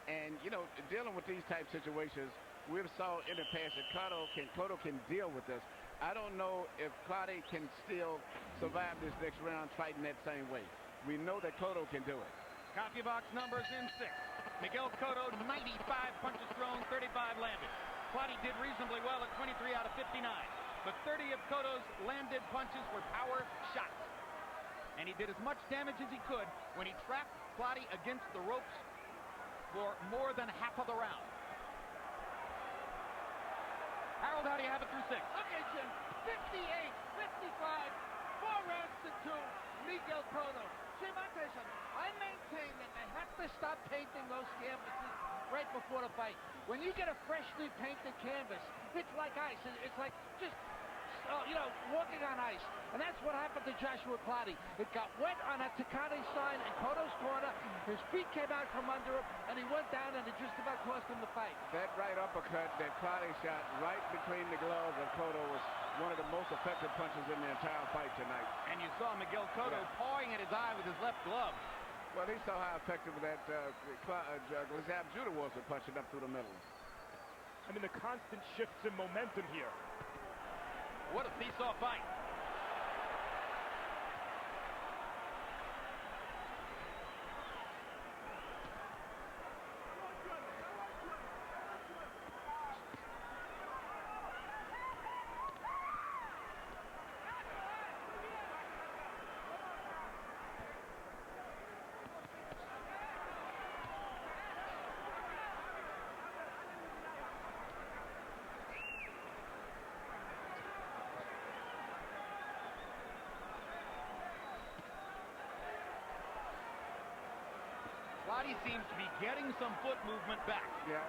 And, you know, dealing with these type situations, we've saw in the past that Cotto can deal with this. I don't know if Clottey can still survive this next round fighting that same way. We know that Cotto can do it. CompuBox numbers in 6. Miguel Cotto, 95 punches thrown, 35 landed. Clottey did reasonably well at 23 out of 59. But 30 of Cotto's landed punches were power shots. And he did as much damage as he could when he trapped Clottey against the ropes for more than half of the round. Harold, how do you have it through 6? Okay, Jim. 58, 55, 4 rounds to 2. Miguel Cotto. Jim, I tell you something. I maintain that they have to stop painting those canvases right before the fight. When you get a freshly painted canvas, it's like ice. It's like just, walking on ice. And that's what happened to Joshua Clottey. It got wet on that Takane side in Cotto's corner. His feet came out from under him, and he went down, and it just about cost him the fight. That right uppercut that Clottey shot right between the gloves of Cotto was one of the most effective punches in the entire fight tonight. And you saw Miguel Cotto pawing at his eye with his left glove. Well, he saw how effective that Glazab Judah was at punching up through the middle. I mean, the constant shifts in momentum here. What a seesaw fight. Clottey seems to be getting some foot movement back. Yeah,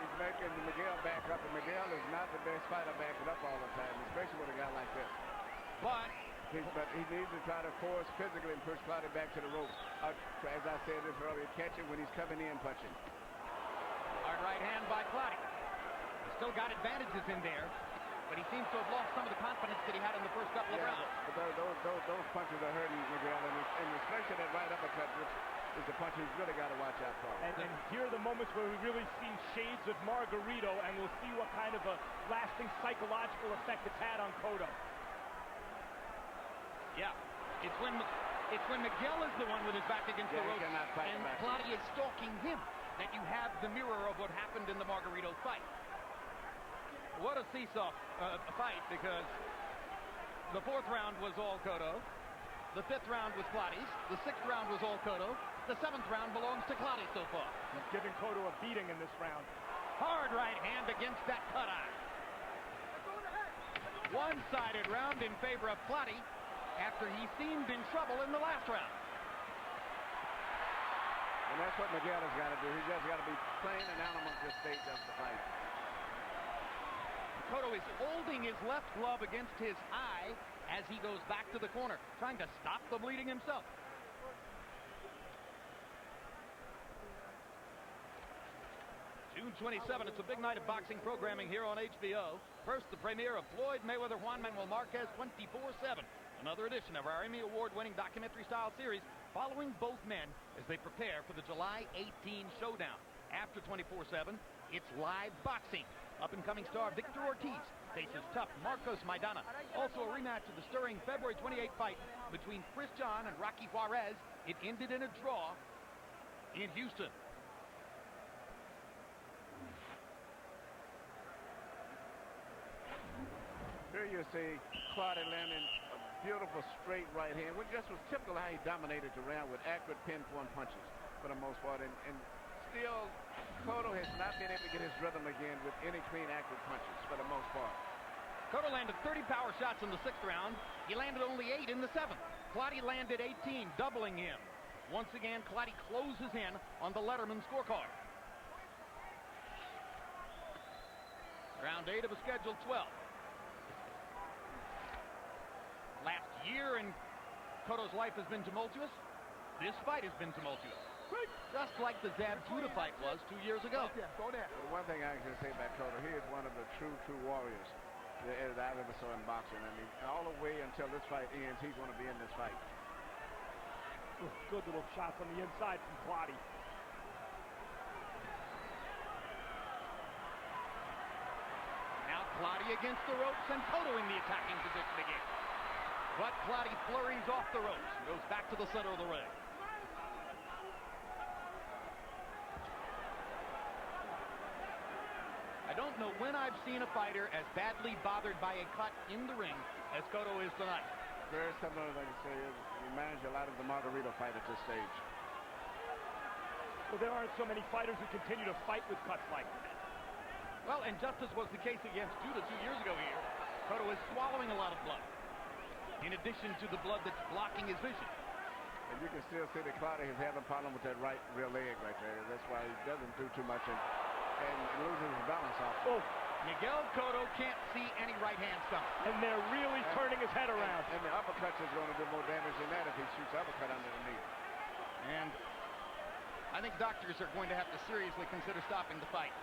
he's making Miguel back up, and Miguel is not the best fighter backing up all the time, especially with a guy like this. But he needs to try to force physically and push Clottey back to the ropes. As I said this earlier, catch him when he's coming in punching. Hard right hand by Clottey. He's still got advantages in there, but he seems to have lost some of the confidence that he had in the first couple of rounds. But those punches are hurting Miguel, and especially that right uppercut, which is the punch he's really got to watch out for. And here are the moments where we really see shades of Margarito, and we'll see what kind of a lasting psychological effect it's had on Cotto. Yeah, it's when Miguel is the one with his back against the ropes, and Clottey is stalking him, that you have the mirror of what happened in the Margarito fight. What a seesaw fight, because the 4th round was all Cotto, the 5th round was Clottey's, the 6th round was all Cotto, the 7th round belongs to Clottey so far. He's giving Cotto a beating in this round. Hard right hand against that cut eye. One-sided round in favor of Clottey after he seemed in trouble in the last round. And that's what Miguel has got to do. He's just got to be playing an element at this stage of the fight. Cotto is holding his left glove against his eye as he goes back to the corner, trying to stop the bleeding himself. June 27, it's a big night of boxing programming here on HBO. First, the premiere of Floyd Mayweather-Juan Manuel Marquez 24/7. Another edition of our Emmy Award-winning documentary-style series following both men as they prepare for the July 18 showdown. After 24/7, it's live boxing. Up-and-coming star Victor Ortiz faces tough Marcos Maidana. Also a rematch of the stirring February 28 fight between Chris John and Rocky Juarez. It ended in a draw in Houston. Here you see Clottey landing a beautiful straight right hand, which just was typical how he dominated the round with accurate pinpoint punches for the most part. And still, Cotto has not been able to get his rhythm again with any clean, accurate punches for the most part. Cotto landed 30 power shots in the 6th round. He landed only 8 in the 7th. Clottey landed 18, doubling him. Once again, Clottey closes in on the Letterman scorecard. Round 8 of a scheduled 12. Last year in Cotto's life has been tumultuous. This fight has been tumultuous. Just like the Zab Judah fight was 2 years ago. Well, one thing I can say about Cotto, he is one of the true warriors that I've ever saw in boxing. I mean, all the way until this fight ends, he's going to be in this fight. Good little shots on the inside from Clottey. Now Clottey against the ropes and Cotto in the attacking position again. But Clottey flurries off the ropes and goes back to the center of the ring. I don't know when I've seen a fighter as badly bothered by a cut in the ring as Cotto is tonight. Very similar, like I say, it reminds you a lot of the Margarito fight at this stage. Well, there aren't so many fighters who continue to fight with cuts like that. Well, and just as was the case against Judah 2 years ago here, Cotto is swallowing a lot of blood, in addition to the blood that's blocking his vision. And you can still see that Clottey is having a problem with that right rear leg right there. That's why he doesn't do too much and loses his balance off. Oh, Miguel Cotto can't see any right hands coming. And they're really turning his head around. And the uppercut is going to do more damage than that if he shoots uppercut under the knee. And I think doctors are going to have to seriously consider stopping the fight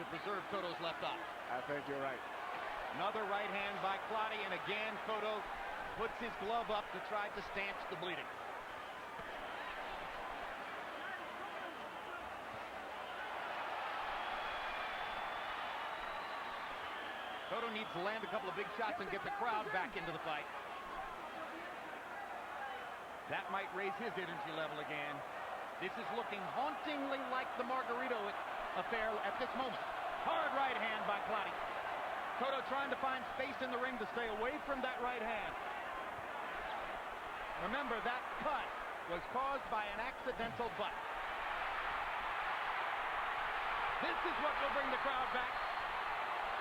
to preserve Cotto's left eye. I think you're right. Another right hand by Clottey, and again Cotto puts his glove up to try to stanch the bleeding. Cotto needs to land a couple of big shots and get the crowd back into the fight. That might raise his energy level again. This is looking hauntingly like the Margarito affair at this moment. Hard right hand by Clottey. Cotto trying to find space in the ring to stay away from that right hand. Remember, that cut was caused by an accidental butt. This is what will bring the crowd back,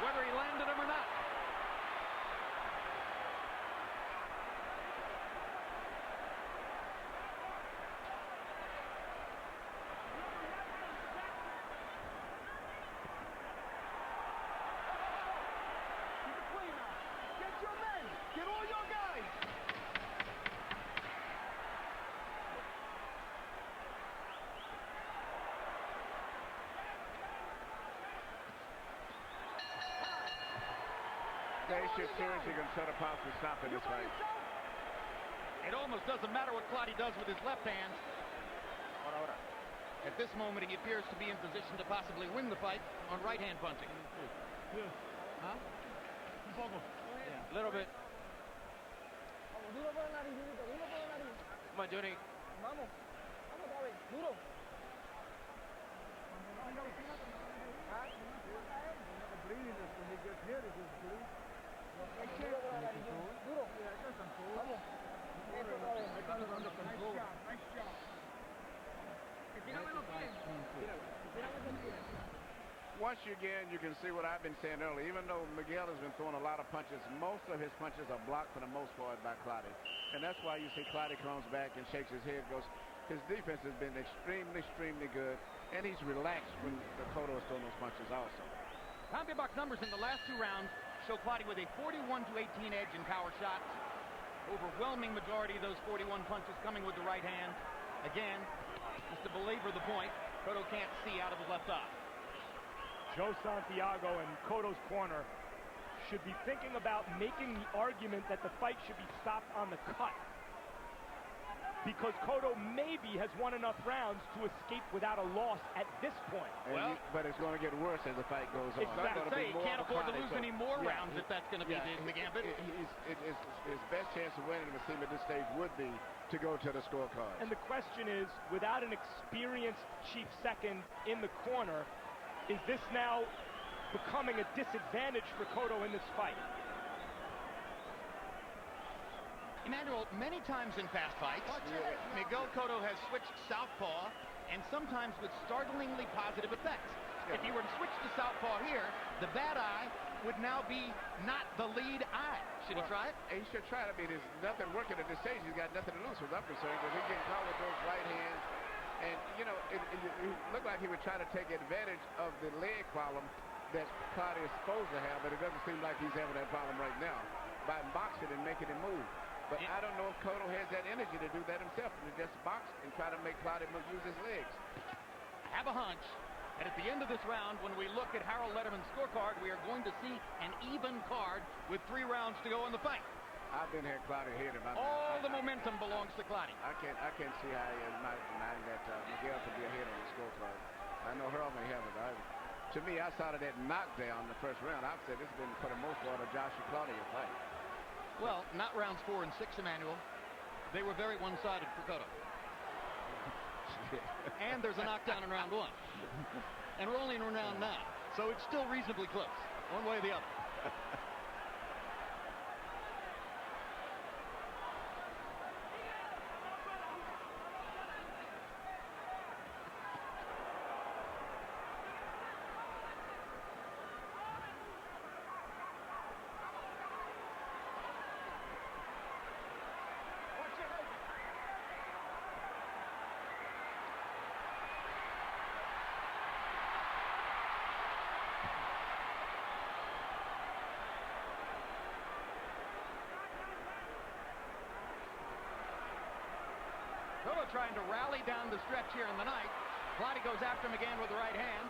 whether he landed him or not. Get your men! Get all your guys! They should seriously consider possibly stopping this fight. It almost doesn't matter what Clottey does with his left hand. At this moment, he appears to be in position to possibly win the fight on right-hand punching. Huh? A little bit. Come on, Johnny. Once again, you can see what I've been saying earlier. Even though Miguel has been throwing a lot of punches, most of his punches are blocked for the most part by Clottey. And that's why you see Clottey comes back and shakes his head, goes, his defense has been extremely good. And he's relaxed when the Cotto is throwing those punches also. CompuBox numbers in the last two rounds show Clottey with a 41-18 edge in power shots. Overwhelming majority of those 41 punches coming with the right hand. Again, just to belabor the point, Cotto can't see out of his left eye. Joe Santiago in Cotto's corner should be thinking about making the argument that the fight should be stopped on the cut, because Cotto maybe has won enough rounds to escape without a loss at this point. But it's going to get worse as the fight goes on. Exactly. He can't afford to lose any more rounds if that's going to be the gambit. His best chance of winning the team at this stage would be to go to the scorecard. And the question is, without an experienced chief second in the corner, is this now becoming a disadvantage for Cotto in this fight? Emmanuel, many times in fast fights, Miguel Cotto has switched southpaw, and sometimes with startlingly positive effects. If he were to switch to southpaw here, the bad eye would now be not the lead eye. Should he try it? He should try it. I mean, there's nothing working at this stage. He's got nothing to lose, as I'm concerned, because he's getting caught with those right hands. And, you know, it looked like he would try to take advantage of the leg problem that Clottey is supposed to have, but it doesn't seem like he's having that problem right now by boxing and making him move. But I don't know if Cotto has that energy to do that himself, to just box and try to make Clottey use his legs. I have a hunch that at the end of this round, when we look at Harold Letterman's scorecard, we are going to see an even card with 3 rounds to go in the fight. I've been here, Clottey hit him. All the momentum belongs to Clottey. I can't see how he is not denying that Miguel could be ahead on the scorecard. I know Harold may have it. To me, outside of that knockdown in the first round, I've said this has been, for the most part, a Joshua Clottey fight. Well, not rounds 4 and 6, Emmanuel. They were very one-sided for Cotto. And there's a knockdown in round 1. And we're only in round 9. So it's still reasonably close, one way or the other. Cotto trying to rally down the stretch here in the night. Clottey goes after him again with the right hand.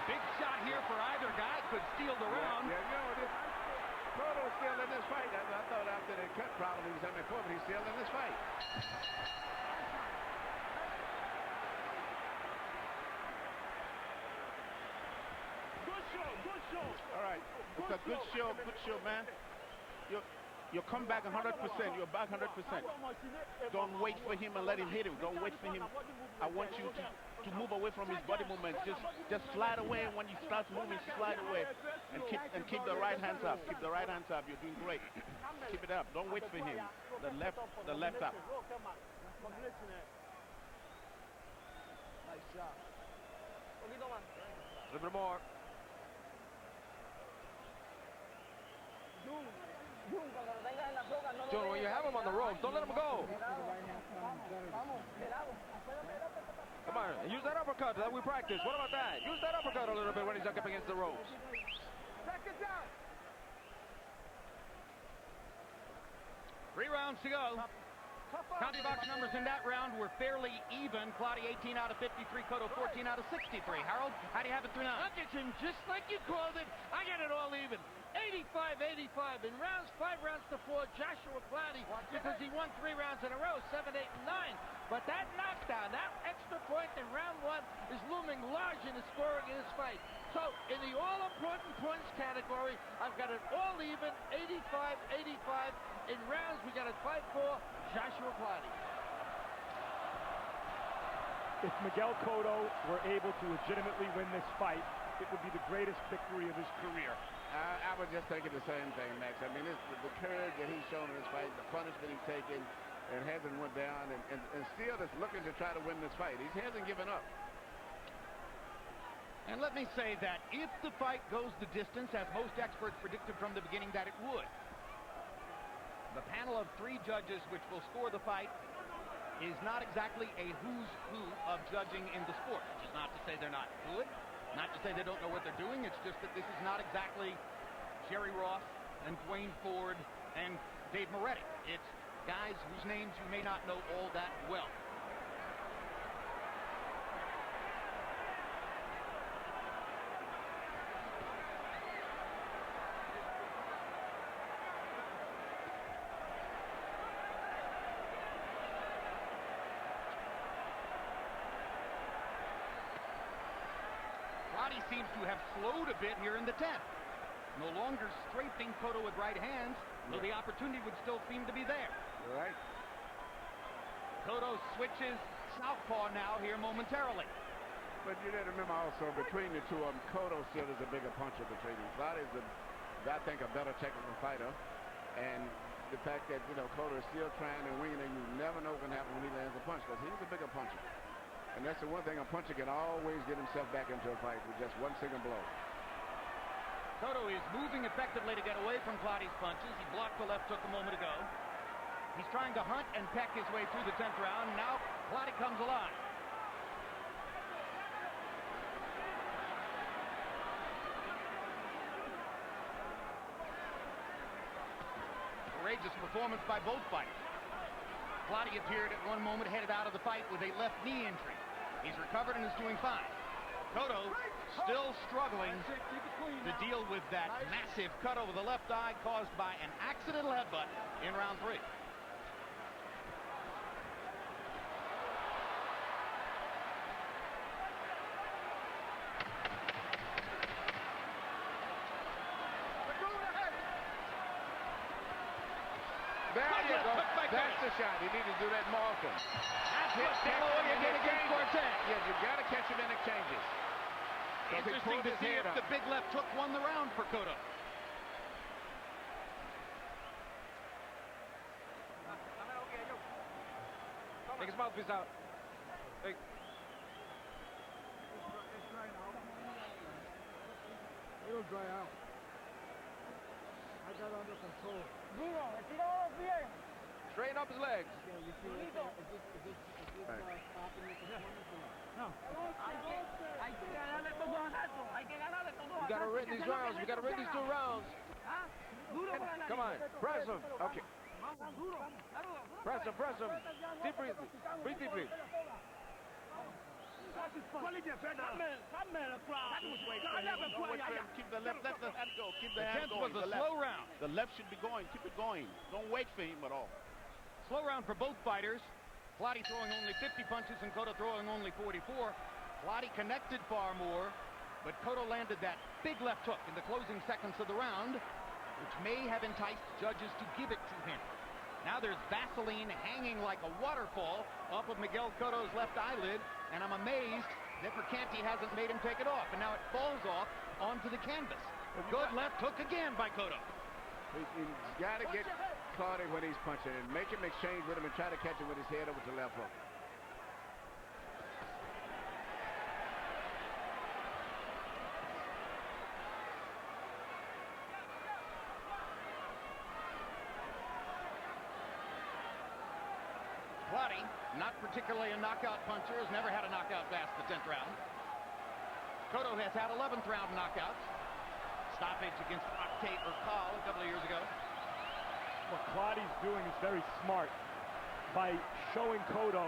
Big shot here for either guy. Could steal the round. Yeah, you know, Cotto's still in this fight. I thought after the cut problem he was having before, but he's still in All right. It's a good show, man. You'll come back 100%. You're back 100%. Don't wait for him and let him hit him. Don't wait for him. I want you to move away from his body movements. Just slide away. When he starts moving, slide away. And keep the right hands up. Keep the right hands up. You're doing great. Keep it up. Don't wait for him. The left up. Nice shot. A little bit more. Junior, when you have him on the ropes, don't let him go. Come on, use that uppercut that we practiced. What about that? Use that uppercut a little bit when he's up against the ropes. 3 rounds to go. County box numbers in that round were fairly even. Clottey 18 out of 53, Cotto 14 out of 63. Harold, how do you have it through now? I'll get him just like you called it. I get it all even. 85-85 in rounds, 5 rounds to 4. Joshua Clottey, because he won 3 rounds in a row, 7, 8, and 9. But that knockdown, that extra point in round 1 is looming large in the scoring of this fight. So in the all-important points category, I've got it all even, 85-85. In rounds, we got a fight for Joshua Clottey. If Miguel Cotto were able to legitimately win this fight, it would be the greatest victory of his career. I was just thinking the same thing, Max. I mean, the courage that he's shown in this fight, the punishment he's taken, and hasn't went down, and still is looking to try to win this fight. He hasn't given up. And let me say that if the fight goes the distance, as most experts predicted from the beginning that it would, the panel of 3 judges which will score the fight is not exactly a who's who of judging in the sport. Which is not to say they're not good, not to say they don't know what they're doing. It's just that this is not exactly Jerry Ross and Dwayne Ford and Dave Moretti. It's guys whose names you may not know all that well. Clottey seems to have slowed a bit here in the 10th. No longer strafing Cotto with right hands, though the opportunity would still seem to be there. Right. Cotto switches southpaw now here momentarily. But you got to remember also, between the two of them, Cotto still is a bigger puncher between them. Clottey's, I think, a better technical fighter. And the fact that, Cotto is still trying and winging, and you never know what's going to happen when he lands a punch, because he's a bigger puncher. And that's the one thing, a puncher can always get himself back into a fight with just one single blow. Cotto is moving effectively to get away from Clottey's punches. He blocked the left hook a moment ago. He's trying to hunt and peck his way through the 10th round. Now Clottey comes alive. Courageous performance by both fighters. Clottey appeared at one moment headed out of the fight with a left knee injury. He's recovered and is doing fine. Cotto still struggling to deal with that massive cut over the left eye caused by an accidental headbutt in round 3. There you go. That's the shot. You need to do that more often. That's what De La Hoya did against Cortez. Yeah, you got to catch him in exchanges. Interesting to see if the big left hook won the round for Cotto. Take his mouthpiece out. Hey. It'll dry out. I got it under control. Straighten up his legs. We gotta win these rounds. We gotta win these 2 rounds. Come on, press him. Okay. Press him, press him. Deep breathe. Breathe deeply. Keep the left hand go. Keep the hand 10th going. was a slow round. The left should be going. Keep it going. Don't wait for him at all. Slow round for both fighters. Clottey throwing only 50 punches and Cotto throwing only 44. Clottey connected far more, But Cotto landed that big left hook in the closing seconds of the round, which may have enticed judges to give it to him. Now there's Vaseline hanging like a waterfall off of Miguel Cotto's left eyelid, and I'm amazed that Mercanti hasn't made him take it off, and now it falls off onto the canvas. Good left hook again by Cotto. He's got to get Clottey when he's punching and make him exchange with him and try to catch him with his head over to the left hook. Clottey, not particularly a knockout puncher, has never had a knockout past the 10th round. Cotto has had 11th round knockouts. Stoppage against Clottey or Kahl a couple of years ago. What Clottey's doing is very smart by showing Cotto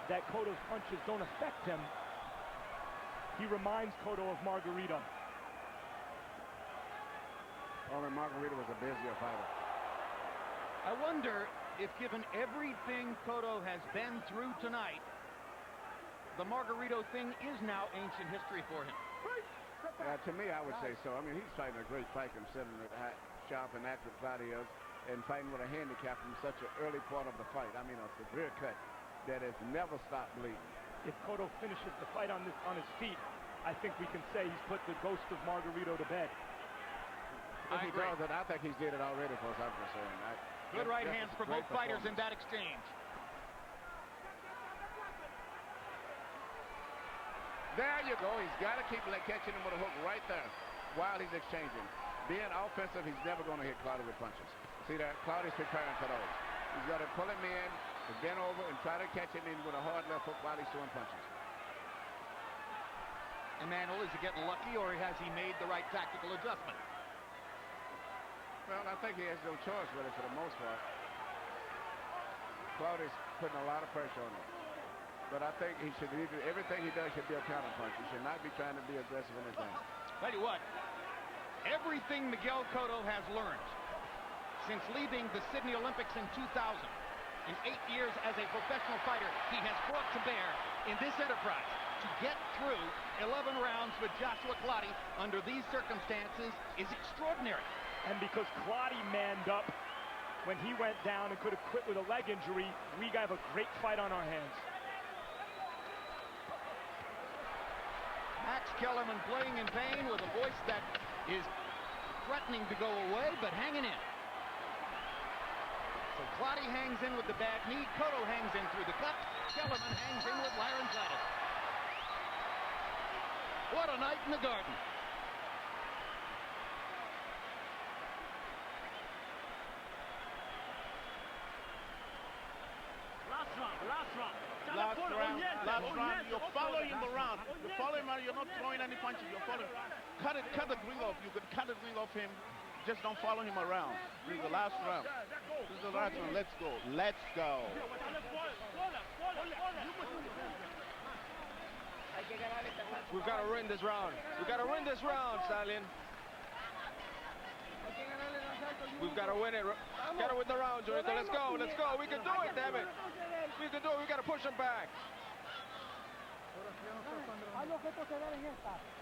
that Cotto's punches don't affect him. He reminds Cotto of Margarito. Oh, and Margarito was a busier fighter. I wonder if, given everything Cotto has been through tonight, the Margarito thing is now ancient history for him. To me, I would say so. I mean, he's fighting a great fight considering how sharp and active Clottey is, and fighting with a handicap from such an early part of the fight. I mean, a severe cut that has never stopped bleeding. If Cotto finishes the fight on his feet, I think we can say he's put the ghost of Margarito to bed. If he does it, I think he's did it already, as far as I'm concerned. Good right hands for both fighters in that exchange. There you go. He's got to keep catching him with a hook right there while he's exchanging. Being offensive, he's never going to hit Clottey with punches. See that? Clottey's preparing for those. He's got to pull him in, bend over, and try to catch him in with a hard left hook while he's throwing punches. Emmanuel, is he getting lucky, or has he made the right tactical adjustment? Well, I think he has no choice really for the most part. Clottey's putting a lot of pressure on him. But I think he should, everything he does should be a counter punch. He should not be trying to be aggressive in his game. Tell you what, everything Miguel Cotto has learned since leaving the Sydney Olympics in 2000, in 8 years as a professional fighter, he has brought to bear in this enterprise to get through 11 rounds with Joshua Clottey under these circumstances is extraordinary. And because Clottey manned up when he went down and could have quit with a leg injury, we have a great fight on our hands. Max Kellerman playing in pain with a voice that is threatening to go away, but hanging in. So Clottey hangs in with the bad knee. Cotto hangs in through the cut. Kellerman hangs in with laryngitis. What a night in the Garden. Last round, you're following the round. You're following him, you're not throwing any punches. You're following. Cut the ring off. You could cut the ring off him. Just don't follow him around. This is the last round. This is the last round. Let's go. Let's go. We've got to win this round. We've got to win this round, Stallion. We've got to win it. Got to win the round, Jonathan. Let's go. Let's go. We can do it, damn it. We can do it. We got to push him back.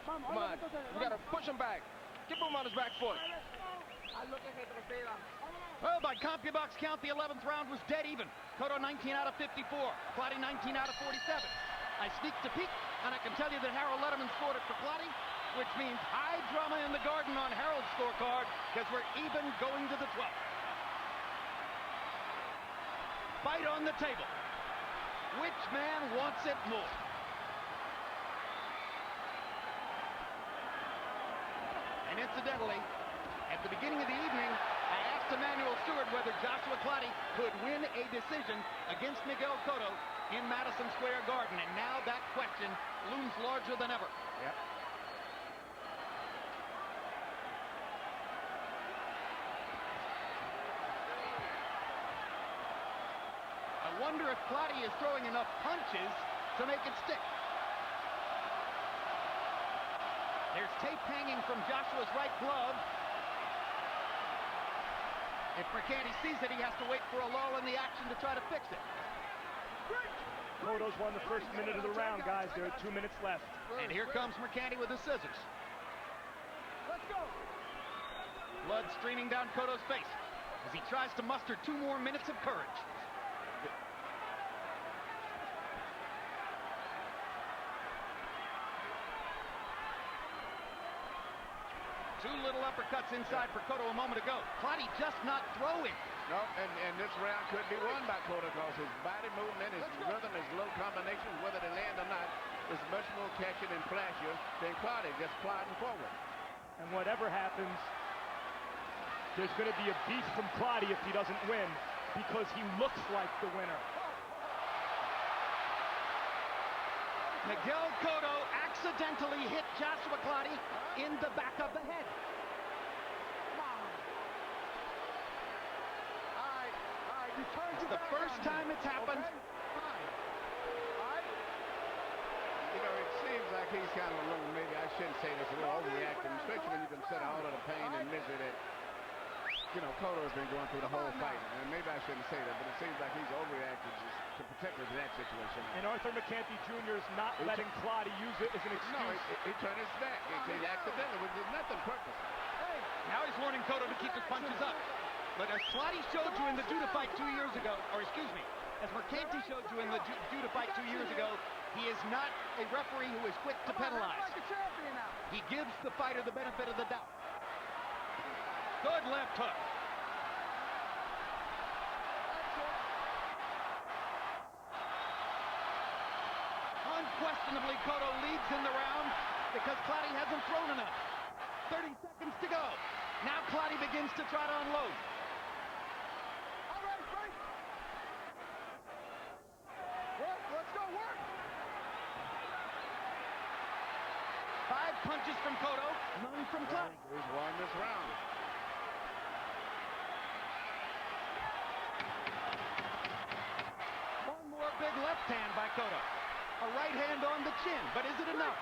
Come on. We got to push him back. Keep him on his back foot. Well, by CompuBox count, the 11th round was dead even. Cotto 19 out of 54. Clottey 19 out of 47. I sneaked a peek, and I can tell you that Harold Letterman scored it for Clottey, which means high drama in the Garden on Harold's scorecard, because we're even going to the 12th. Fight on the table. Which man wants it more? And incidentally, at the beginning of the evening, I asked Emmanuel Stewart whether Joshua Clottey could win a decision against Miguel Cotto in Madison Square Garden, and now that question looms larger than ever. Yep. I wonder if Clottey is throwing enough punches to make it stick. There's tape hanging from Joshua's right glove. If Mercanti sees it, he has to wait for a lull in the action to try to fix it. Cotto's won the first minute of the round, guys. There are 2 minutes left. And here comes Mercanti with the scissors. Let's go. Blood streaming down Cotto's face as he tries to muster 2 more minutes of courage. Two little uppercuts inside for Cotto a moment ago. Clottey just not throwing. No, and this round could be won by Cotto because his body movement, his rhythm, his low combinations, whether they land or not, is much more catching and flashier than Clottey just plodding forward. And whatever happens, there's going to be a beef from Clottey if he doesn't win, because he looks like the winner. Miguel Cotto accidentally hit Joshua Clottey in the back of the head. It's the first time it's happened. You know, it seems like he's kind of a little, maybe I shouldn't say this, a little overreacting, especially when you consider all of the pain and misery that, you know, Cotto has been going through the whole fight. And maybe I shouldn't say that, but it seems like he's overreacted to particularly that situation. And Arthur Mercanti Jr. is not letting Clottey use it as an excuse. No, he turned his back. He accidentally, which is nothing purposeful. Now he's warning Cotto to keep his punches up. But as Clottey showed you in the Judah fight 2 years ago, or excuse me, as Mercanti showed you in the Judah fight 2 years ago, he is not a referee who is quick to penalize. He gives the fighter the benefit of the doubt. Good left hook. Unquestionably, Cotto leads in the round because Clottey hasn't thrown enough. 30 seconds to go. Now Clottey begins to try to unload. All right, Frank. Work, let's go, work. 5 punches from Cotto, none from Clottey. He's won this round. One more big left hand by Cotto. A right hand on the chin, but is it enough?